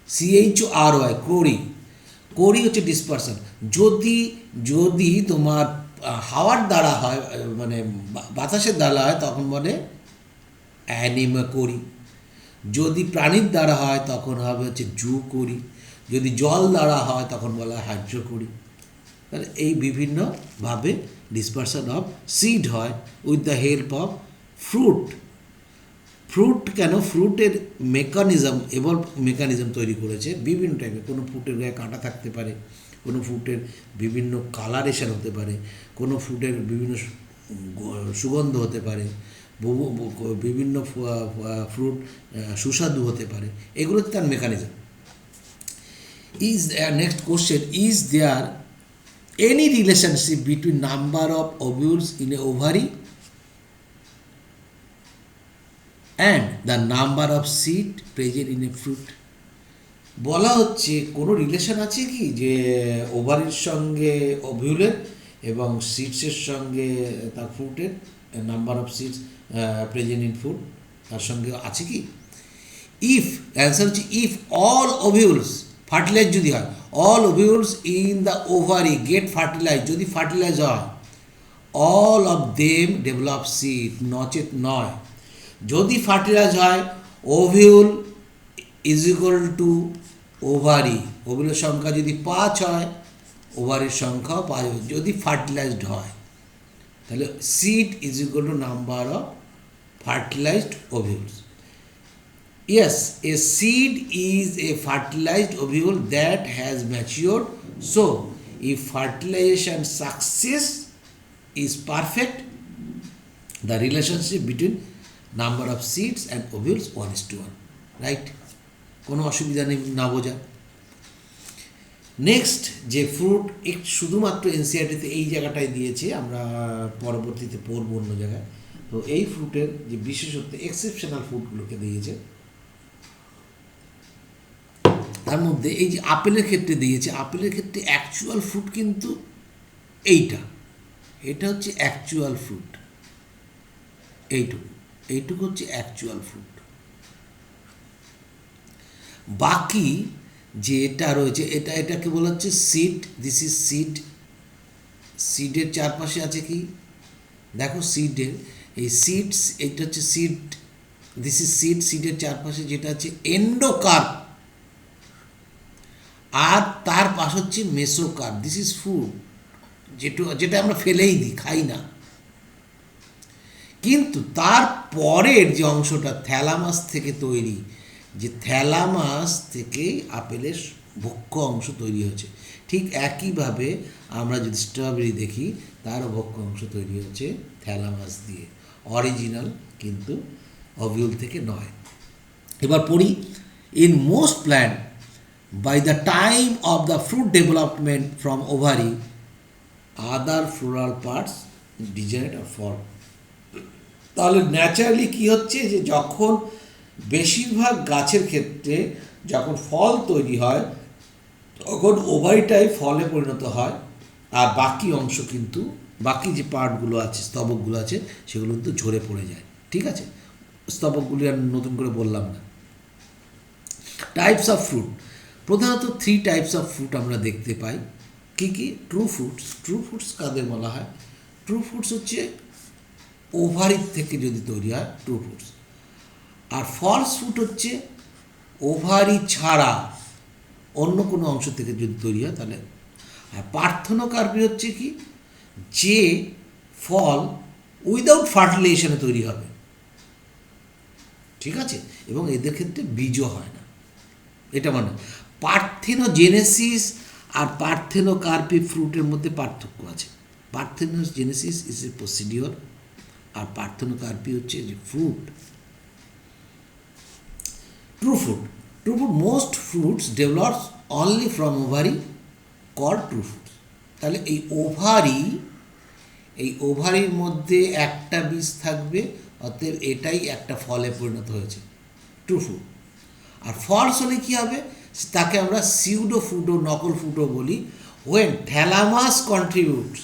CHRY, করি হচ্ছে ডিসপারশন। যদি তোমার হাওয়ার দ্বারা হয়, মানে বাতাসের দ্বারা হয়, তখন বলে অ্যানিমা করি। যদি প্রাণীর দ্বারা হয় তখন হবে হচ্ছে জু করি। যদি জল দ্বারা হয় তখন বলা হয় হাইড্রো করি। তাহলে এই বিভিন্নভাবে ডিসপারশন অফ সিড হয় with the help of fruit. কেন? ফ্রুটের মেকানিজম তৈরি করেছে বিভিন্ন টাইপের। কোনো ফ্রুটের গায়ে কাঁটা থাকতে পারে, কোনো ফ্রুটের বিভিন্ন কালারেশন হতে পারে, কোনো ফ্রুটের বিভিন্ন সুগন্ধ হতে পারে, বিভিন্ন ফ্রুট সুস্বাদু হতে পারে, এগুলো তার mechanism. Next question, is there any relationship between number of ovules in a ovary and the number of seed present in a fruit? বলা হচ্ছে কোনো রিলেশন আছে কি যে ওভারির সঙ্গে ওভিউলের এবং সিডসের সঙ্গে তার ফ্রুটের number of seeds present in fruit, তার সঙ্গে আছে কি? ইফ, অ্যান্সার হচ্ছে ইফ অল ওভিউলস, ফার্টিলাইজ যদি হয়, all ovules in the ovary get fertilize, যদি ফার্টিলাইজ হয়, all of them develop seed, নচেত নয়। যদি ফার্টিলাইজ হয়, ovule is equal to ovary, ওভারির সংখ্যা যদি 5 হয়, ওভারির সংখ্যাও 5 হবে যদি ফার্টিলাইজড হয়। তাহলে seed is equal to number of fertilized ovules. Yes, a seed is a fertilized ovule that has matured. So, if fertilization success is perfect, the relationship between number of seeds and ovules 1:1. Right? কোনো অসুবিধা নেই না বোঝা। নেক্সট যে ফ্রুট শুধুমাত্র এনসিআরটিতে এই জায়গাটায় দিয়েছে, আমরা পরবর্তীতে পড়ব অন্য জায়গায়। তো এই ফ্রুটের যে বিশেষত্ব, এক্সেপশনাল ফ্রুটগুলোকে দিয়েছে, তার মধ্যে এই যে আপেলের ক্ষেত্রে দিয়েছে, আপেলের ক্ষেত্রে অ্যাকচুয়াল ফ্রুট কিন্তু এটা হচ্ছে অ্যাকচুয়াল ফ্রুট, এইটুকু হচ্ছে অ্যাকচুয়াল ফ্রুট। বাকি যে এটা রয়েছে এটাকে বলা হচ্ছে সিড। This is seed. সিডের চারপাশে আছে কি দেখো, সিডের এই সিডস, এটা হচ্ছে সিড, দিস ইজ সিড। সিডের চারপাশে যেটা আছে এন্ডোকার্প, আর তার পাশ হচ্ছে মেসোকার্প। দিস ইজ ফুড, যেটা আমরা ফেলেই দিই, খাই না। কিন্তু তার পরের যে অংশটা থ্যালামাস থেকে তৈরি, যে থ্যালামাস থেকে আপেলের ভক্ষ্য অংশ তৈরি হচ্ছে। ঠিক একইভাবে আমরা যদি স্ট্রবেরি দেখি, তারও ভক্ষ্য অংশ তৈরি হচ্ছে থ্যালামাস দিয়ে, অরিজিনাল কিন্তু ওভিউল থেকে নয়। এবার পড়ি, in most plant by the time of the fruit development from ovary, other floral parts degenerate or fall. তাহলে ন্যাচারালি কী হচ্ছে, যে যখন বেশিরভাগ গাছের ক্ষেত্রে যখন ফল তৈরি হয়, তখন ওভারিটাই ফলে পরিণত হয়, আর বাকি অংশ কিন্তু, বাকি যে পার্টগুলো আছে, স্তবকগুলো আছে, সেগুলো কিন্তু ঝরে পড়ে যায়। ঠিক আছে, স্তবকগুলি আর নতুন করে বললাম না। টাইপস অফ ফ্রুট, প্রধানত 3 টাইপস অফ ফ্রুট আমরা দেখতে পাই। কী কী? True fruits. ট্রু ফ্রুটস কাদের বলা হয়? ট্রু ফ্রুটস হচ্ছে ওভারির থেকে যদি তৈরি হয়, ট্রু ফ্রুটস। আর ফলস ফ্রুট হচ্ছে ওভারি ছাড়া অন্য কোনো অংশ থেকে যদি তৈরি হয় তাহলে। আর পার্থেনোকার্পি হচ্ছে কি, যে ফল উইদাউট ফার্টিলাইজেশনে তৈরি হবে। ঠিক আছে, এবং এদের ক্ষেত্রে বীজও হয় না। এটা মানে পার্থেনোজেনেসিস আর পার্থেনোকার্পি ফ্রুটের মধ্যে পার্থক্য আছে। পার্থেনোজেনেসিস ইজ এ প্রসিডিওর, আর পার্থেনোকার্পি হচ্ছে যে fruit. True fruit, most fruits develops only from ovary, call true fruits. তাহলে এই ওভারির মধ্যে একটা বীজ থাকবে, অতএব এটাই একটা ফলে পরিণত হয়েছে, ট্রু ফ্রুট। আর ফলস হলে কী হবে, তাকে আমরা সিউডো ফ্রুটো, নকল ফ্রুটো বলি। When thalamus contributes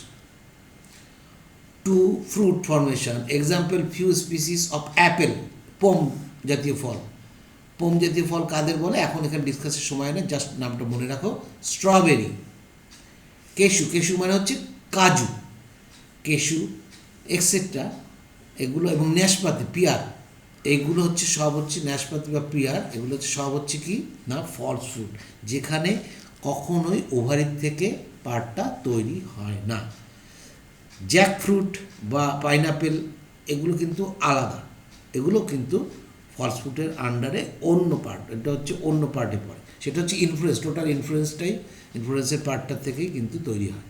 to fruit formation, example few species of apple, pome জাতীয় ফল। পোম জাতীয় ফল কাদের বলে এখন এখানে ডিসকাসের সময় নেই, জাস্ট নামটা মনে রাখো। স্ট্রবেরি, কেশু মানে হচ্ছে কাজু, কেশু এক্সেট্রা এগুলো, এবং ন্যাশপাতি, পিয়ার, এইগুলো হচ্ছে সব হচ্ছে ন্যাশপাতি বা পিয়ার, এগুলো হচ্ছে সব হচ্ছে কি না ফলস ফ্রুট, যেখানে কখনোই ওভারির থেকে পার্টটা তৈরি হয় না। জ্যাক ফ্রুট বা পাইনাপেল এগুলো কিন্তু আলাদা, এগুলো কিন্তু ফলস ফ্রুটের আন্ডারে অন্য পার্ট, এটা হচ্ছে অন্য পার্টে পড়ে, সেটা হচ্ছে ইনফ্লুয়েন্স, টোটাল ইনফ্লুয়েন্সের পার্টটার থেকেই কিন্তু তৈরি হয়।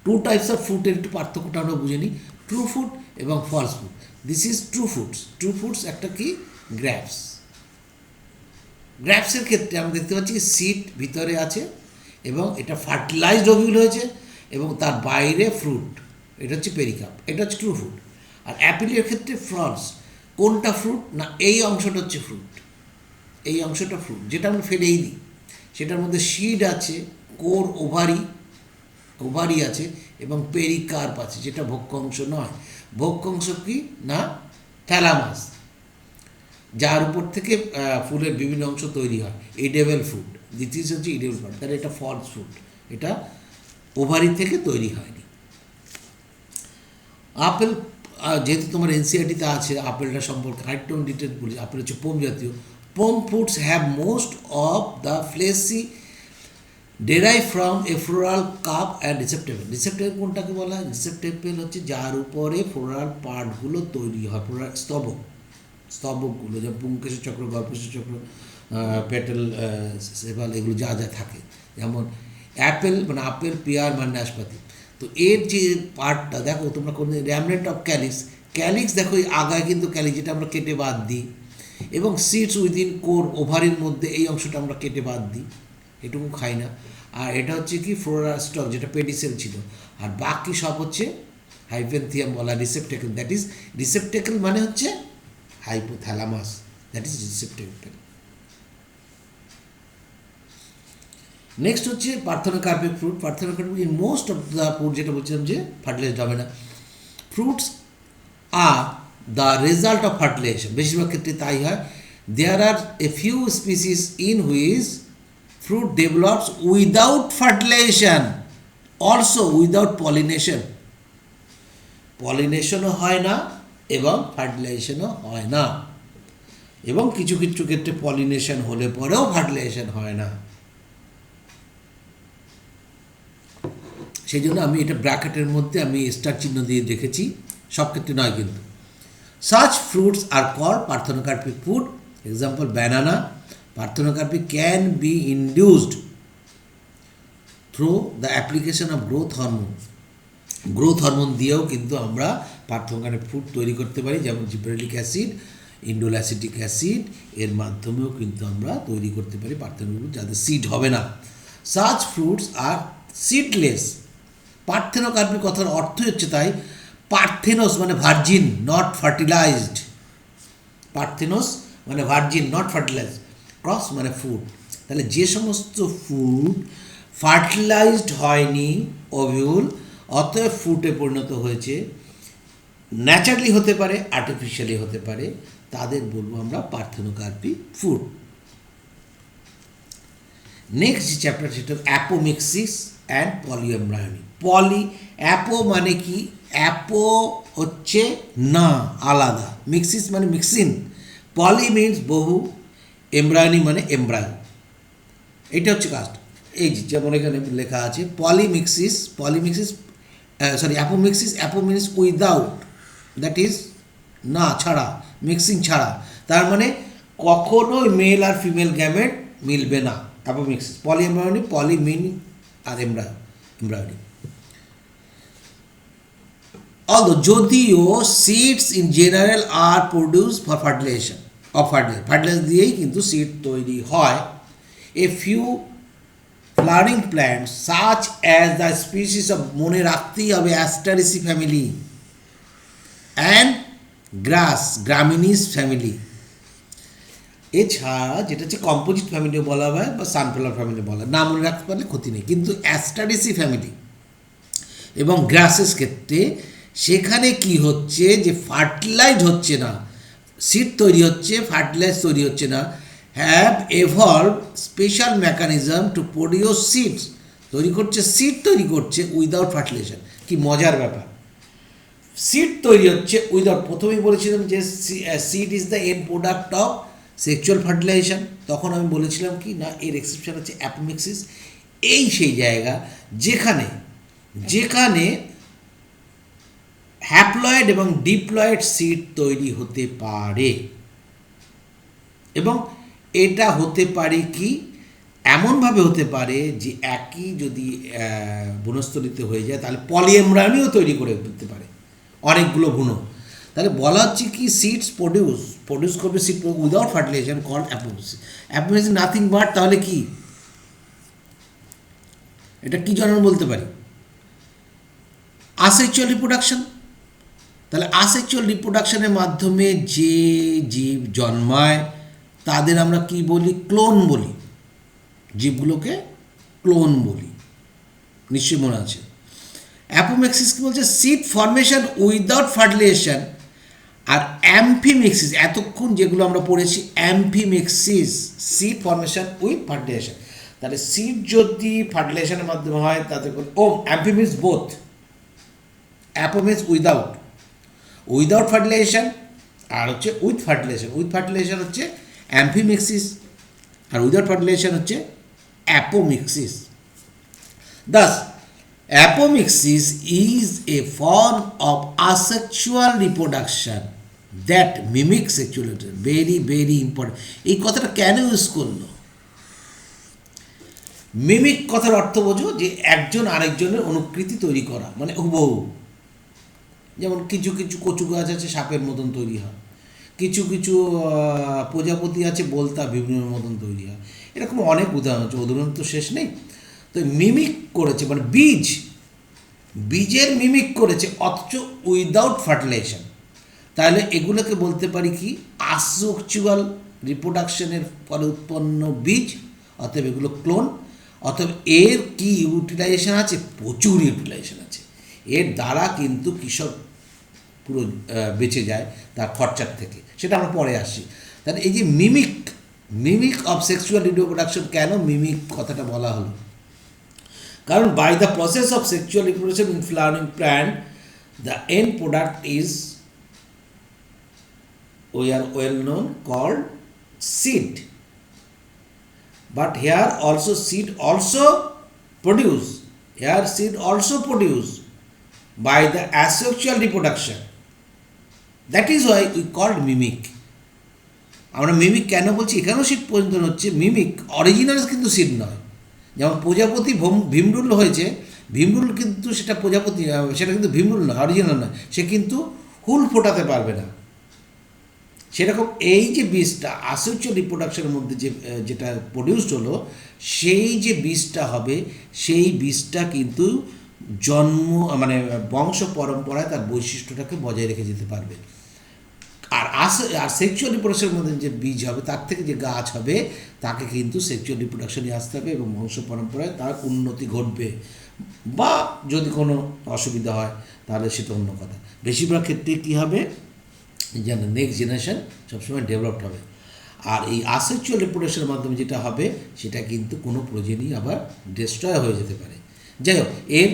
2 টাইপস অফ ফ্রুটের একটু পার্থক্যটা আমরা বুঝে নিই, ট্রু ফ্রুট এবং false fruit. This is true fruits. True fruits একটা কি, গ্র্যাপস। গ্র্যাপসের ক্ষেত্রে আমরা দেখতে পাচ্ছি সিড ভিতরে আছে এবং এটা ফার্টিলাইজড ওভিউল হয়েছে এবং তার বাইরে ফ্রুট, এটা হচ্ছে পেরিকাপ, এটা হচ্ছে ট্রু ফ্রুট। আর অ্যাপেলের ক্ষেত্রে ফলস, কোনটা ফ্রুট না এই অংশটা হচ্ছে ফ্রুট, এই অংশটা ফ্রুট, যেটা আমরা ফেলেই দিই। সেটার মধ্যে সিড আছে, কোর ওভারি আছে এবং পেরিকার্প আছে, যেটা ভক্ষ্য অংশ নয়। ভক্ষ্য অংশ কি না থ্যালামাস, যার উপর থেকে ফুলের বিভিন্ন অংশ তৈরি হয়, এডেবল ফ্রুট। দ্বিতীয় হচ্ছে এডেবল ফ্রুট, তাহলে এটা ফলস ফ্রুট, এটা ওভারি থেকে তৈরি হয়নি। আপেল, যেহেতু তোমার এনসিআরটিতে আছে আপেলটা সম্পর্কে আরেকটু ডিটেল বলি। আপেল হচ্ছে পোম জাতীয়, Pome fruits have most of the fleshy derive from a floral cup and receptacle. receptacle কোনটাকে বলা হয়? receptacle হচ্ছে যার উপরে ফ্লোরাল পার্টগুলো তৈরি হয়, ফ্লোরাল স্তবকগুলো, যেমন পুংকেশর চক্র, গল্পেশ্বর চক্র, পেটাল, সেভাল, এগুলো যা যা থাকে, যেমন অ্যাপেল মানে আপেল, পেয়ার মানে নাশপাতি। তো এর যে পার্টটা দেখো তোমরা কোন র্যামনেট অফ ক্যালিক্স দেখো এই আগায় কিন্তু ক্যালিক্স, যেটা আমরা কেটে বাদ দিই, এবং সিডস উইদিন কোর, ওভারির মধ্যে এই অংশটা আমরা কেটে বাদ দিই, এটুকু খাই না। আর এটা হচ্ছে কি ফ্লোরাল স্টক, যেটা পেডিসেল ছিল, আর বাকি সব হচ্ছে হাইপেনথিয়াম বলা রিসেপ্টেকল। দ্যাট ইজ রিসেপ্টেকল মানে হচ্ছে hypothalamus, that is receptacle. Next হচ্ছে parthenocarpic fruit. Parthenocarpic in most of the fruit, যেটা বলছিলাম যে ফার্টিলাইজড হবে না, fruits are the result of fertilization, বেশিরভাগ ক্ষেত্রে তাই হয়। There are a few species in which fruit develops without fertilization, also without pollination, পলিনেশনও হয় না এবং ফার্টিলাইজেশনও হয় না, এবং কিছু কিছু ক্ষেত্রে পলিনেশন হলে পরেও ফার্টিলাইজেশন হয় না। সেই জন্য আমি এটা ব্র্যাকেটের মধ্যে আমি স্টার চিহ্ন দিয়ে রেখেছি, সব ক্ষেত্রে নয় কিন্তু। Such fruits are call parthenocarpic fruit, example banana. Parthenocarpy can be induced through the application of growth hormone. Growth hormone দিয়েও কিন্তু আমরা পার্থেনোকার্পিক ফ্রুট তৈরি করতে পারি, যেমন জিব্রেলিক অ্যাসিড, ইন্ডোল অ্যাসিড, এর মাধ্যমেও কিন্তু আমরা তৈরি করতে পারি পার্থেনোকার্পিক ফ্রুট, যাদের সিড হবে না। সাচ ফ্রুটস আর সিডলেস। পার্থেনোকার্পিক কথার অর্থ হচ্ছে তাই, পার্থেনোস মানে ভার্জিন, নট ফার্টিলাইজড। পার্থেনোস মানে ভার্জিন, নট ফার্টিলাইজড। ক্রস মানে ফুড। তাহলে যে সমস্ত ফুড ফার্টিলাইজড হয়নি, ওভিউল, অতএব ফ্রুটে পরিণত হয়েছে, ন্যাচারালি হতে পারে, আর্টিফিশিয়ালি হতে পারে, তাদের বলবো আমরা পার্থেনোকার্পিক ফ্রুট। নেক্সট যে চ্যাপ্টার সেটা অ্যাপোমিক্সিস অ্যান্ড পলিএমব্রায়োনি। অ্যাপো মানে কি? অ্যাপো হচ্ছে না, আলাদা, মিক্সিস মানে মিক্সিন, পলি মিনস বহু, এমব্রায়োনি মানে এমব্রায়ো। এটা হচ্ছে কাজ। এই যেমন এখানে লেখা আছে পলিমিক্সিস, apo means without, that is না, ছাড়া, মিক্সিং ছাড়া, তার মানে কখনোই মেল আর ফিমেল গ্যামেট মিলবে না, অ্যাপোমিক্সিস। পলিএমব্রায়োনি, পলি মিন আর এমব্রায়োনি। Although যদিও seeds in general are produce for fertilisation, fertiliser দিয়েই কিন্তু সিড তৈরি হয়। A few flowering plants such as the species of, মনে রাখতেই হবে, Asteraceae family and Gramineae family, এছাড়া যেটা হচ্ছে কম্পোজিট ফ্যামিলিও বলা হয় বা সানফ্লাওয়ার ফ্যামিলি বলা হয়, না মনে রাখতে পারলে ক্ষতি নেই। কিন্তু অ্যাস্টারেসি ফ্যামিলি এবং গ্রাসেস ক্ষেত্রে সেখানে কি হচ্ছে, যে ফার্টিলাইজ হচ্ছে না, সিড তৈরি হচ্ছে, ফার্টিলাইজ তৈরি হচ্ছে না, have evolve special mechanism to produce seeds, seed তৈরি করছে উইদাউট ফার্টিলাইজেশন। কি মজার ব্যাপার, সিড তৈরি হচ্ছে উইদাউট, প্রথমেই বলেছিলাম যে seed is the end product of sexual fertilisation, তখন আমি বলেছিলাম কি না, এর এক্সেপশন হচ্ছে অ্যাপোমিক্সিস। এই সেই জায়গা যেখানে হ্যাপ্লয়েড এবং ডিপ্লয়েড সিড তৈরি হতে পারে, এবং এটা হতে পারে কি, এমনভাবে হতে পারে যে একই যদি ভ্রূণস্থলিতে হয়ে যায় তাহলে পলিএমব্রায়োনিও তৈরি করে দিতে পারে, অনেকগুলো ভ্রূণ। তাহলে বলা হচ্ছে কি, সিডস প্রডিউস করবে seed without fertilization, called apomixis. Apomixis nothing but, তাহলে কি এটা কি জন্ম বলতে পারি, আসেক্সুয়াল রিপ্রোডাকশন। তাহলে আসেক্সুয়াল রিপ্রোডাকশনের মাধ্যমে যে জীব জন্মায় তাদের আমরা কি বলি, ক্লোন বলি, জীবগুলোকে ক্লোন বলি, নিশ্চয়ই মনে আছে। অ্যাপোমিক্সিস কি বলছে, সিড ফর্মেশন উইদাউট ফার্টিলাইজেশন। আর অ্যাম্ফিমিক্সিস, এতক্ষণ যেগুলো আমরা পড়েছি, অ্যাম্ফিমিক্সিস সিড ফর্মেশন উইথ ফার্টিলাইজেশন। তাহলে সিড যদি ফার্টিলাইজেশনের মাধ্যমে হয় তাতে অ্যাম্ফিমিক্স বোথ, অ্যাপোমিক্স উইদাউট ফার্টিলাইজেশন আর হচ্ছে উইথ ফার্টিলাইজেশন। উইথ ফার্টিলাইজেশন হচ্ছে অ্যাম্ফিমিক্সিস, আর উইদাউট ফার্টিলাইজেশন হচ্ছে apomixis. Thus, apomixis is a form of asexual reproduction that mimics sexuality. Very, very important. এই কথাটা কেন ইউজ করলো? মিমিক কথার অর্থ বোঝো যে একজন আরেকজনের অনুকৃতি তৈরি করা, মানে হুবহু। যেমন কিছু কিছু কচু গাছ আছে সাপের মতন তৈরি হয়, কিছু কিছু প্রজাপতি আছে বলতা বিভিন্ন মতন তৈরি হয়, এরকম অনেক উদাহরণ আছে, উদাহরণ তো শেষ নেই। তো মিমিক করেছে মানে বীজের মিমিক করেছে, অথচ উইদাউট ফার্টিলাইজেশন। তাহলে এগুলোকে বলতে পারি কি আসেক্সুয়াল রিপ্রোডাকশনের ফলে উৎপন্ন বীজ, অতএব এগুলো ক্লোন। অতএব এর কি ইউটিলাইজেশন আছে? প্রচুর ইউটিলাইজেশন আছে। এর দ্বারা কিন্তু কৃষক পুরো বেঁচে যায় তার খরচার থেকে, সেটা আমরা পরে আসি। তাহলে এই যে মিমিক অফ সেক্সুয়াল রিপ্রোডাকশন, কেন মিমিক কথাটা বলা হলো? কারণ by the process of sexual reproduction in flowering plant the end product is we are well known called seed, but here seed also produce by the asexual reproduction. That is why we called mimic. আমরা মিমিক কেন বলছি? এখানেও সিড পর্যন্ত হচ্ছে মিমিক, অরিজিনাল কিন্তু সিড নয়। যেমন প্রজাপতি ভীমরুল হয়েছে, ভীমরুল কিন্তু সেটা প্রজাপতি, সেটা কিন্তু ভীমরুল নয়, অরিজিনাল নয়, সে কিন্তু হুল ফোটাতে পারবে না। সেরকম এই যে বীজটা আসেক্সুয়াল রিপ্রোডাকশনের মধ্যে যেটা প্রডিউসড হলো, সেই যে বীজটা হবে, সেই বীজটা কিন্তু মানে বংশ পরম্পরায় তার বৈশিষ্ট্যটাকে বজায় রেখে যেতে পারবে। আর সেক্সুয়াল রিপ্রোডাকশনের মধ্যে যে বীজ হবে, তার থেকে যে গাছ হবে, তাকে কিন্তু সেক্সুয়াল রিপ্রোডাকশনে আসতে হবে এবং বংশ পরম্পরায় তার উন্নতি ঘটবে। বা যদি কোনো অসুবিধা হয় তাহলে সেটা অন্য কথা। বেশিরভাগ ক্ষেত্রে কী হবে, যেন নেক্সট জেনারেশন সবসময় ডেভেলপড হবে। আর এই আসেক্সুয়াল রিপ্রোডাকশনের মাধ্যমে যেটা হবে, সেটা কিন্তু কোনো প্রজেনি আবার ডিস্ট্রয় হয়ে যেতে পারে। যাই হোক, এর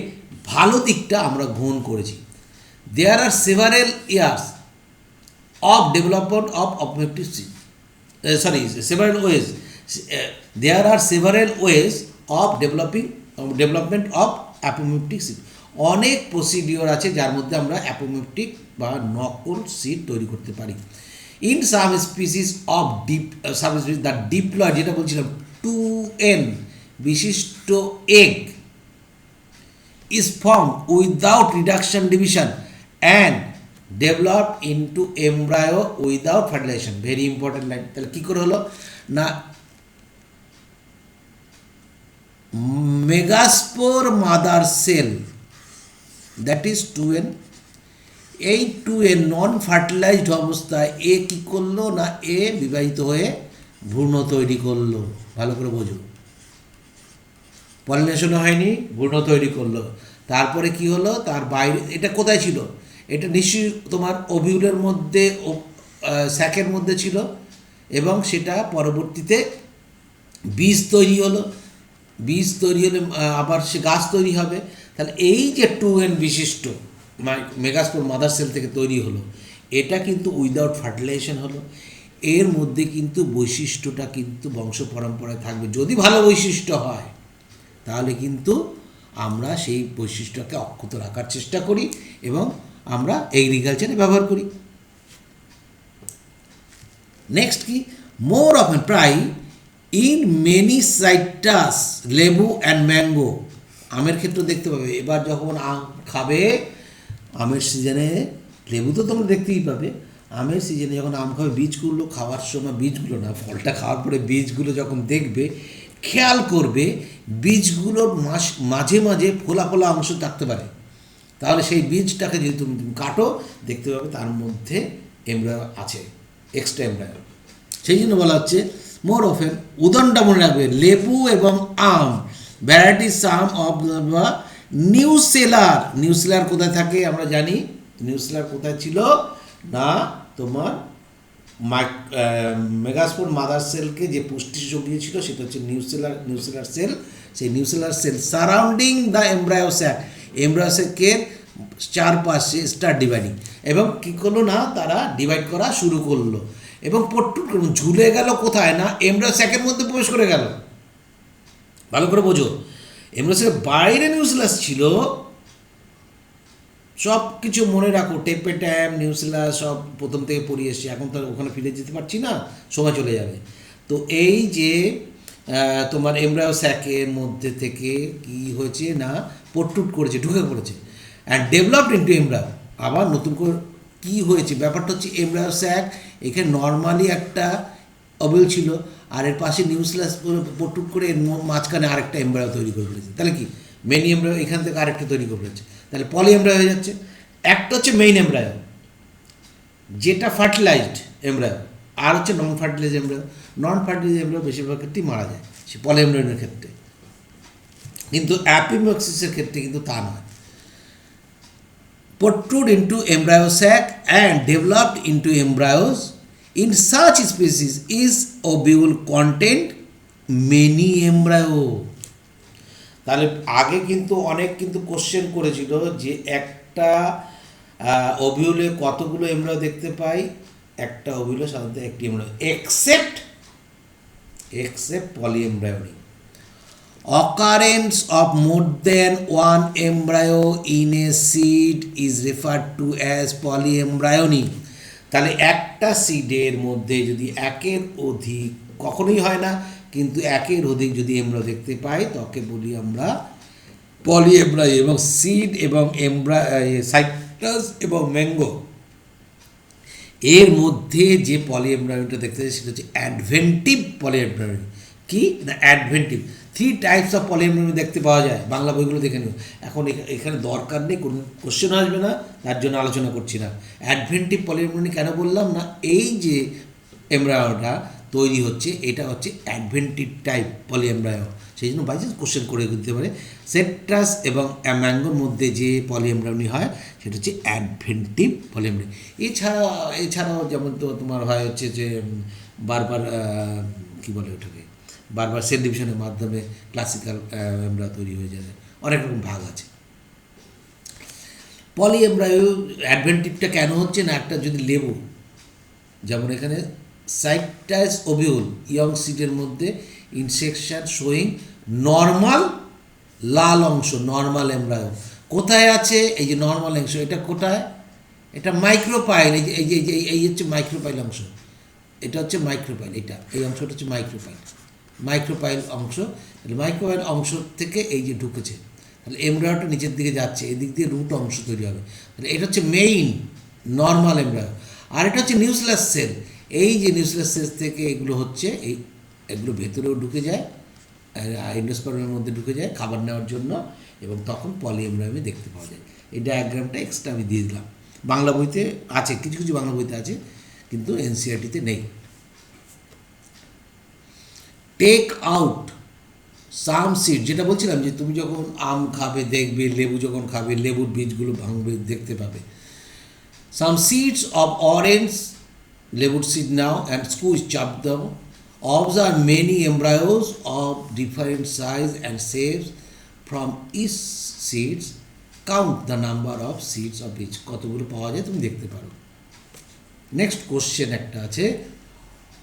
ভালো দিকটা আমরা গ্রহণ করেছি। There are several years of development of apoplectic seed. Several ways. There are several ways of development of apoplectic seed. অনেক প্রসিডিওর আছে যার মধ্যে আমরা অ্যাপোমেপটিক বা নকল সিড তৈরি করতে পারি। In some species of the diploid, যেটা বলছিলাম 2n বিশিষ্ট egg is formed without reduction division and developed into embryo without fertilization. Very important line. তাহলে কী করে হলো না, megaspore mother sell, that is 2n, এই 2n নন ফার্টিলাইজড অবস্থায় এ কী করলো না, এ বিবাহিত হয়ে ভ্রূণ তৈরি করলো। ভালো করে বোঝো, পলিনেশনও হয়নি, ভ্রূণ তৈরি করলো। তারপরে কি হলো, তার বাইরে, এটা কোথায় ছিল? এটা নিশ্চয়ই তোমার ওভিউলের মধ্যে, স্যাকের মধ্যে ছিল, এবং সেটা পরবর্তীতে বীজ তৈরি হলো, বীজ তৈরি হলে আবার সে গাছ তৈরি হবে। তাহলে এই যে 2n বিশিষ্ট মেগাস্পোর মাদার সেল থেকে তৈরি হলো, এটা কিন্তু উইদাউট ফার্টিলাইজেশন হলো। এর মধ্যে কিন্তু বৈশিষ্ট্যটা কিন্তু বংশ পরম্পরায় থাকবে। যদি ভালো বৈশিষ্ট্য হয় তাহলে কিন্তু আমরা সেই বৈশিষ্ট্যকে অক্ষত রাখার চেষ্টা করি এবং আমরা এগ্রিকালচারে ব্যবহার করি। নেক্সট কি, মোর অফেন প্রায় ইন মেনি সাইট্রাস, লেবু অ্যান্ড ম্যাঙ্গো, আমের ক্ষেত্রে দেখতে পাবে। এবার যখন আম খাবে, আমের সিজনে, লেবু তো তোমরা দেখতেই পাবে, আমের সিজনে যখন আম খাবে, বীজগুলো খাওয়ার সময়, বীজগুলো না, ফলটা খাওয়ার পরে বীজগুলো যখন দেখবে, খেয়াল করবে বীজগুলোর মাঝে মাঝে ফোলা ফোলা অংশ থাকতে পারে। তাহলে সেই বীজটাকে যদি তুমি কাটো, দেখতে পাবে তার মধ্যে এমব্রায়ো আছে, এক্সট্রা এমব্রায়ো। সেই জন্য বলা হচ্ছে মোর অফেন, উদাহরণটা মনে রাখবে, লেবু এবং আম, ভ্যারাইটিস সাম অফ নিউসেলার। নিউসেলার কোথায় থাকে আমরা জানি, নিউসেলার কোথায় ছিল না, তোমার মেগাস্পোর মাদার সেলকে যে পুষ্টি জুগিয়েছিল সেটা হচ্ছে নিউসেলার সেল। সেই nucellar cell surrounding the embryo sac, embryo স্যাকের চারপাশে স্টার্ট ডিভাইডিং, এবং কী করলো না, তারা ডিভাইড করা শুরু করলো। এবং পট্টুর ঝুলে গেল কোথায় না এমব্রায়ো স্যাকের মধ্যে প্রবেশ করে গেল। ভালো করে বোঝো, এমব্রায়ো স্যাকের বাইরে নিউক্লিয়াস ছিল, সব কিছু মনে রাখো, টেপেট্যাম নিউক্লিয়াস সব প্রথম থেকে পড়িয়ে এসছি, এখন তো ওখানে ফিরে যেতে পারছি না, সময় চলে যাবে। তো এই যে তোমার এমব্রায়ো স্যাকের মধ্যে থেকে কি হয়েছে না পট্টুট করেছে, ঢুকে পড়েছে, অ্যান্ড ডেভেলপড ইন্টু এমব্রায়ো। আবার নতুন করে কী হয়েছে ব্যাপারটা হচ্ছে, এমব্রায়ো স্যাক এখানে নর্মালি একটা অবিল ছিল, আর এর পাশে নিউক্লিয়াস পট্টুট করে এর মাঝখানে আরেকটা এমব্রায়ো তৈরি করে ফেলেছে। তাহলে কি মেনি এমব্রায়ো এখান থেকে আরেকটা তৈরি করে ফেলেছে, তাহলে পলি এমব্রায়ো হয়ে যাচ্ছে। একটা হচ্ছে মেইন এমব্রায়ো যেটা ফার্টিলাইজড এমব্রায়ো, আর হচ্ছে নন ফার্টিলাইজ এমব্রায়ো। নন ফার্টিলাইজ এমব্রায়ো বেশিরভাগ ক্ষেত্রেই মারা যায় সে পলি এমব্রায়োর ক্ষেত্রে, কিন্তু অ্যাপিমক্সিসের ক্ষেত্রে কিন্তু তা নয়। Protrude into embryo sac and developed into embryos. In such species is ovule content many embryo. তাহলে আগে কিন্তু অনেক কিন্তু কোশ্চেন করেছিল যে একটা ওভিউলে কতগুলো এমব্রায়ো দেখতে পাই, একটা ওভিউলে সাধারণত একটি embryo, except polyembryony. Occurrence of more than one embryo in a seed is referred to as polyembryony. তাহলে একটা সিডের মধ্যে যদি একের অধিক, কখনোই হয় না কিন্তু একের অধিক যদি এমব্রায়ো দেখতে পাই তাকে বলি আমরা পলিএমব্রায়ো। এবং সিড এবং সাইট্রাস এবং ম্যাঙ্গো এর মধ্যে যে পলিএমব্রায়োটা দেখতে পাই সেটা হচ্ছে অ্যাডভেন্টিভ পলিএমব্রায়োনি। কি না অ্যাডভেন্টিভ। 3 টাইপস অফ পলিএমব্রায়োনি দেখতে পাওয়া যায়, বাংলা বইগুলো দেখে নিও। এখন এখানে দরকার নেই, কোনো কোশ্চেন আসবে না, তার জন্য আলোচনা করছি না। অ্যাডভেন্টিভ পলিএমব্রায়োনি কেন বললাম না, এই যে এমব্রায়োটা তৈরি হচ্ছে এটা হচ্ছে অ্যাডভেন্টিভ টাইপ পলিএমব্রায়ো, সেই জন্য বাইচান্স কোশ্চেন করে দিতে পারে। সেট্রাস এবং ম্যাঙ্গোর মধ্যে যে পলিএমব্রায়োনি হয় সেটা হচ্ছে অ্যাডভেন্টিভ পলিএমব্রায়োনি। এছাড়াও যেমন তো তোমার হয় হচ্ছে যে বারবার কী বলে ওটাকে, বারবার সেল ডিভিশনের মাধ্যমে ক্লাসিক্যাল এমব্রায়ো তৈরি হয়ে যায়, অনেক রকম ভাগ আছে। পলিএমব্রায়ো অ্যাডভেন্টিভটা কেন হচ্ছে না, একটা যদি লেবু যেমন এখানে সাইটাস ওভিউল ইয়ং সিডের মধ্যে ইনসেকশন শোয়িং নর্মাল লাল অংশ, নর্মাল এমব্রায়ো কোথায় আছে, এই যে নর্মাল অংশ এটা কোথায়, এটা মাইক্রোপাইল, এই হচ্ছে মাইক্রোপাইল অংশ, এটা হচ্ছে মাইক্রোপাইল, এই অংশটা হচ্ছে মাইক্রোপাইল অংশ। তাহলে মাইক্রোপাইল অংশ থেকে এই যে ঢুকেছে, তাহলে এমব্রায়োটা নিচের দিকে যাচ্ছে, এদিক দিয়ে রুট অংশ তৈরি হবে, তাহলে এটা হচ্ছে মেইন নর্মাল এমব্রায়ো। আর এটা হচ্ছে নিউক্লিয়াস সেল, এই যে নিউক্লিয়াস সেল থেকে এগুলো হচ্ছে এগুলো ভেতরেও ঢুকে যায়, এন্ডোস্পার্মের মধ্যে ঢুকে যায় খাবার নেওয়ার জন্য, এবং তখন পলিএমব্রায়োনি দেখতে পাওয়া যায়। এই ডায়াগ্রামটা এক্সট্রা আমি দিয়ে দিলাম, বাংলা বইতে আছে, কিছু কিছু বাংলা বইতে আছে কিন্তু এনসিইআরটিতে নেই। টেক আউট সাম সিড, যেটা বলছিলাম যে তুমি যখন আম খাবে দেখবে, লেবু যখন খাবে লেবুর বীজগুলো ভাঙবে দেখতে পাবে। সাম সিডস অফ অরেঞ্জ, লেবুর সিড নাও অ্যান্ড স্কুইজ, চাপ দাও। Observe many embryos of different size and shapes from each seeds. Count the number of seeds of each. কতগুলো পাওয়া যায় তুমি দেখতে পারো। নেক্সট কোশ্চেন একটা আছে,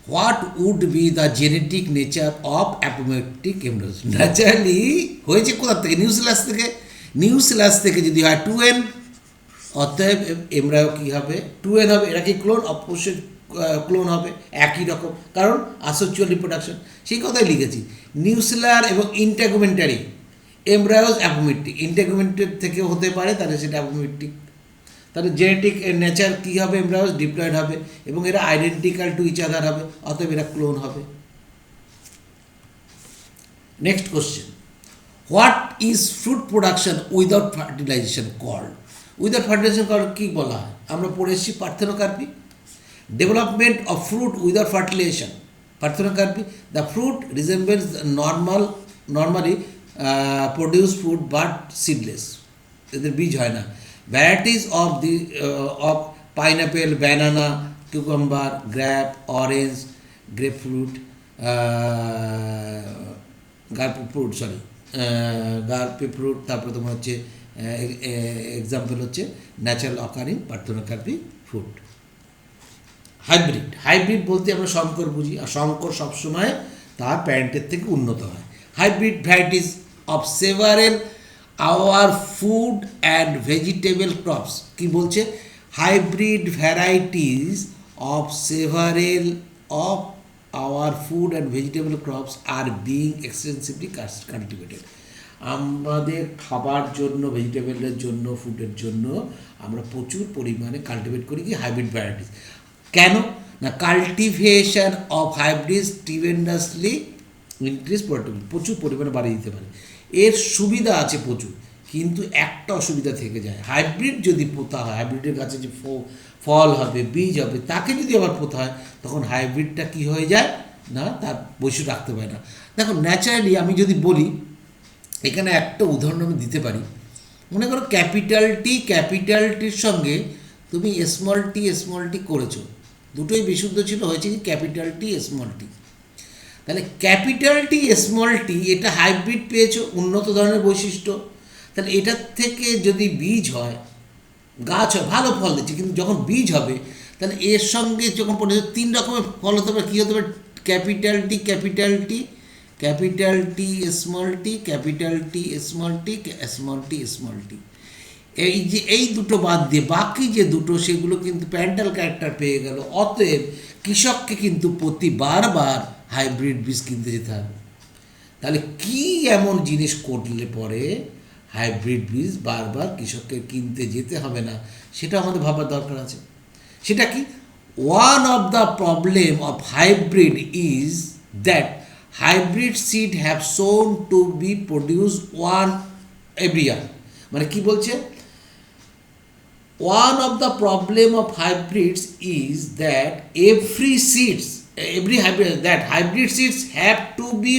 what would be the genetic nature of apomictic embryos. Naturally হয়েছে কোথা থেকে, নিউক্লিয়াস থেকে যদি হয় 2n, অতএব এমব্রায়ো কী হবে 2n হবে। এরা কি ক্লোন? অবশ্যই ক্লোন হবে, একই রকম, কারণ আসেক্সুয়াল রিপ্রোডাকশন, সেই কথাই লিখেছি। নিউক্লিয়ার এবং ইন্টাগুমেন্টারি এমব্রায়োস অ্যাপোমেট্রিক, ইন্টাগুমেন্টেড থেকেও হতে পারে, তাহলে সেটা অ্যাপোমেট্রিক। তাহলে জেনেটিক নেচার কী হবে, এমব্রায়োস ডিপ্লয়েড হবে এবং এরা আইডেন্টিক্যাল টু ইচ আদার হবে, অতএব এরা ক্লোন হবে। Next question, what is fruit production without fertilization called? Without fertilization called কী বলা হয়, আমরা পড়ে এসেছি parthenocarpy. Development of fruit without fertilization, parthenocarpy. The fruit resembles normally produce fruit but seedless. এদের বীজ হয় না। Varieties of the of pineapple, banana, cucumber, grape, orange, grapefruit, grapefruit, তারপরে তোমার হচ্ছে এক্সাম্পল হচ্ছে natural occurring parthenocarpy fruit. Hybrid বলতে আমরা শঙ্কর বুঝি, আর শঙ্কর সবসময় তার প্যারেন্টের থেকে উন্নত হয়। Hybrid varieties of several our food and vegetable crops, কি বলছে, hybrid varieties of several of our food and vegetable crops are being extensively cultivated. আমাদের খাবার জন্য, ভেজিটেবলের জন্য, ফুডের জন্য আমরা প্রচুর পরিমাণে কাল্টিভেট করি কি হাইব্রিড ভ্যারাইটিস। কেন না, cultivation of hybrid tremendously increase productivity, প্রচুর পরিমাণে বাড়িয়ে দিতে পারে। এর সুবিধা আছে প্রচুর, কিন্তু একটা অসুবিধা থেকে যায়। হাইব্রিড যদি পোতা হয়, হাইব্রিডের গাছে যে ফল হবে, বীজ হবে, তাকে যদি আবার পোতা হয়, তখন হাইব্রিডটা কি হয়ে যায় না, তার বৈশিষ্ট্য রাখতে পারে না। দেখো ন্যাচারালি আমি যদি বলি, এখানে একটা উদাহরণ আমি দিতে পারি। মনে করো ক্যাপিটালটির সঙ্গে তুমি স্মল টি করেছো, দুটোই বিশুদ্ধ ছিল, হয়েছে কি ক্যাপিটাল টি স্মল টি। তাহলে ক্যাপিটাল টি স্মল টি এটা হাইব্রিড পেয়েছো, উন্নত ধরনের বৈশিষ্ট্য। তাহলে এটার থেকে যদি বীজ হয়, গাছ হয়, ভালো ফল দিচ্ছে, কিন্তু যখন বীজ হবে তাহলে এর সঙ্গে যখন পড়ে তিন রকমের ফল হতে পারে। কী হতে পারে, capital T small tea, capital T small tea. এই দুটো বাদ দিয়ে বাকি যে দুটো, সেগুলো কিন্তু প্যারেন্টাল ক্যারেক্টার পেয়ে গেল। অতএব কৃষককে কিন্তু প্রতিবার হাইব্রিড বীজ কিনতে যেতে হবে। তাহলে কি এমন জিনিস করলে পরে হাইব্রিড বীজ বারবার কৃষককে কিনতে যেতে হবে না, সেটা আমাদের ভাবার দরকার আছে। সেটা কি, one of the problem of hybrid is that hybrid seed have শোন two be produce one every year. মানে কি বলছে, one of the problem of hybrids is that hybrid seeds have to be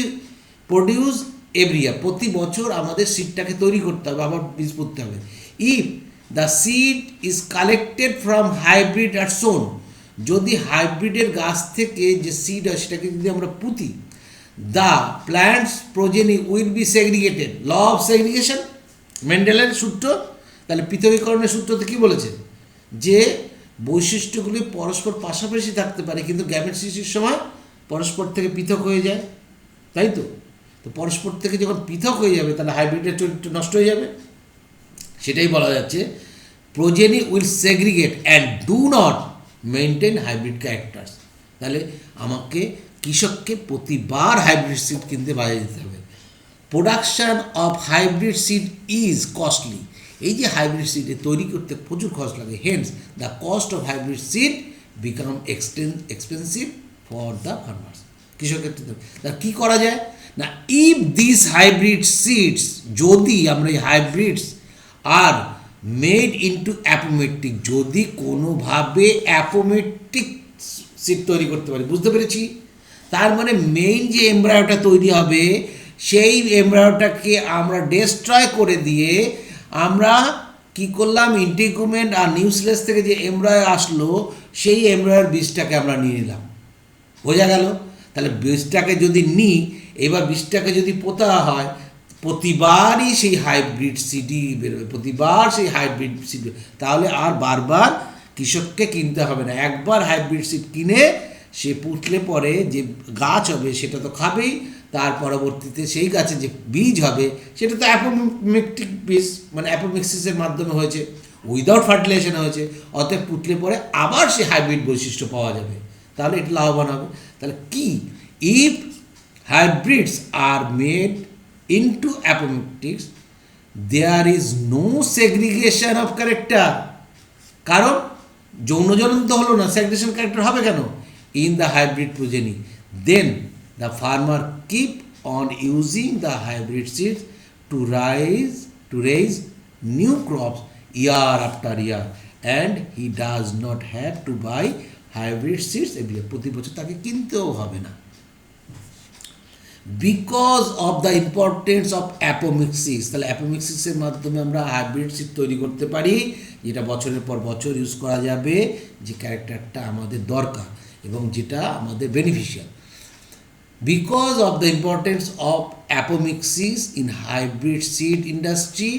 produced every year. প্রতি বছর আমাদের সিডটাকে তৈরি করতে হবে, আবার বীজ পুঁততে হবে। if the seed is collected from hybrid R sown, যদি হাইব্রিডের গাছ থেকে যে সিড হয় সেটাকে যদি আমরা পুঁতি, the plant's progeny will be segregated. law of segregation, মেন্ডেলের সূত্র। তাহলে পৃথকীকরণের সূত্রতে কী বলেছে, যে বৈশিষ্ট্যগুলি পরস্পর পাশাপাশি থাকতে পারে, কিন্তু গ্যামেট সৃষ্টির সময় পরস্পর থেকে পৃথক হয়ে যায়, তাই তো। তো পরস্পর থেকে যখন পৃথক হয়ে যাবে, তাহলে হাইব্রিডের চরিত্র নষ্ট হয়ে যাবে। সেটাই বলা যাচ্ছে, progeny will segregate and do not maintain hybrid characters. তাহলে আমাকে কৃষককে প্রতিবার হাইব্রিড সিড কিনতে বাজারে যেতে হবে। Production of hybrid seed is costly. এই যে হাইব্রিড সিড তৈরি করতে প্রচুর খরচ লাগে, hence the cost of hybrid seed become expensive for the farmers. কৃষকের তা কী করা যায় না, ইফ দিস হাইব্রিড সিডস, যদি আমরা এই হাইব্রিডস আর মেড ইন্টু অ্যাপোমেট্রিক, যদি কোনোভাবে অ্যাপোমেট্রিক সিড তৈরি করতে পারি, বুঝতে পেরেছি। তার মানে মেইন যে এমব্রায়োটা তৈরি হবে, সেই এমব্রায়োটাকে আমরা ডেস্ট্রয় করে দিয়ে আমরা কি করলাম, ইন্টিগুমেন্ট আর নিউক্লিয়াস থেকে যে এমব্রায়ো আসলো, সেই এমব্রায়োর বীজটাকে আমরা নিয়ে নিলাম, বোঝা গেল। তাহলে বীজটাকে যদি নিই, এবার বীজটাকে যদি পোতা হয়, প্রতিবারই সেই হাইব্রিড সিডই বেরোবে, প্রতিবার সেই হাইব্রিড সিড, তাহলে আর বারবার কৃষককে কিনতে হবে না। একবার হাইব্রিড সিড কিনে সে পুঁতলে পরে যে গাছ হবে সেটা তো খাবেই, তার পরবর্তীতে সেই গাছে যে বীজ হবে সেটা তো অ্যাপোমেট্রিক বীজ, মানে অ্যাপোমিক্সিসের মাধ্যমে হয়েছে, উইদাউট ফার্টিলাইজেশন হয়েছে। অতএব পুঁতলে পরে আবার সে হাইব্রিড বৈশিষ্ট্য পাওয়া যাবে, তাহলে এটা লাভবান হবে। তাহলে কি, if hybrids are made into apomicts there is no segregation of character. কারণ যৌন জনন তো হলো না, সেগ্রিগেশন ক্যারেক্টার হবে কেন in the hybrid progeny, then the farmer keep on using the hybrid seeds to raise new crops year after year, and he does not have to buy hybrid seeds every year. প্রতি বছর তাকে কিনতেও হবে না। Because of the importance of apomixis, তাহলে অ্যাপোমিক্সিসের মাধ্যমে আমরা হাইব্রিড সিড তৈরি করতে পারি, যেটা বছরের পর বছর ইউজ করা যাবে, যে ক্যারেক্টারটা আমাদের দরকার এবং যেটা আমাদের beneficial. Because of the importance of apomixis in hybrid seed industry,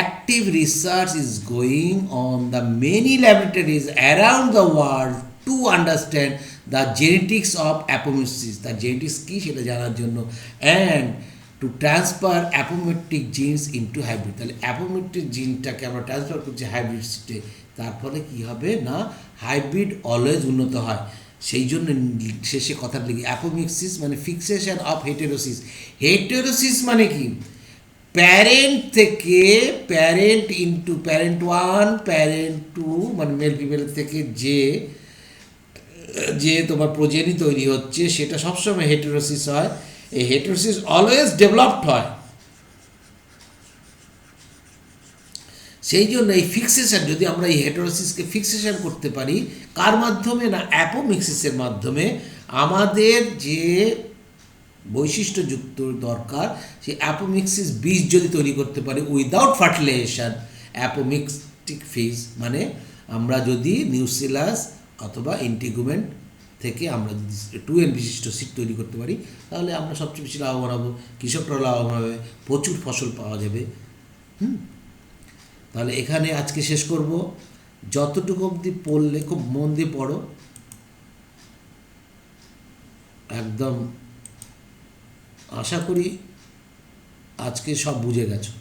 active research is going on the many laboratories around the world to understand the genetics of apomixis, তার জেনেটিক্স কী সেটা জানার জন্য, and to transfer apomictic genes into hybrid. তাহলে অ্যাপোমেট্রিক জিনটাকে আমরা ট্রান্সফার করছি হাইব্রিড সিটে, তার ফলে কী হবে না হাইব্রিড অলওয়েজ উন্নত হয়। সেই জন্য শেষে কথা লিখি অ্যাপোমিক্সিস মানে ফিক্সেশন অফ হেটেরোসিস। হেটেরোসিস মানে কি, প্যারেন্ট থেকে parent into parent one parent two মানে মেল ফিমেলের থেকে যে যে তোমার প্রোজেনি তৈরি হচ্ছে সেটা সবসময় হেটেরোসিস হয়। এই হেটেরোসিস অলওয়েজ ডেভেলপড হয়। সেই জন্য এই ফিক্সেশন, যদি আমরা এই হেটেরোসিসকে ফিক্সেশন করতে পারি কার মাধ্যমে না অ্যাপোমিক্সিসের মাধ্যমে, আমাদের যে বৈশিষ্ট্যযুক্ত দরকার সেই অ্যাপোমিক্সিস বীজ যদি তৈরি করতে পারি উইদাউট ফার্টিলাইজেশন, অ্যাপোমিক্সটিক ফেজ মানে আমরা যদি নিউসিলাস অথবা ইন্টিগুমেন্ট থেকে আমরা 2N বিশিষ্ট সিড তৈরি করতে পারি, তাহলে আমরা সবচেয়ে বেশি লাভবান হব, কৃষকরা লাভবান হবে, প্রচুর ফসল পাওয়া যাবে। তাহলে এখানে আজকে শেষ করব। যতটুকু অবধি পড়লে খুব মন দিয়ে পড়ো, একদম আশা করি আজকে সব বুঝে গেছো।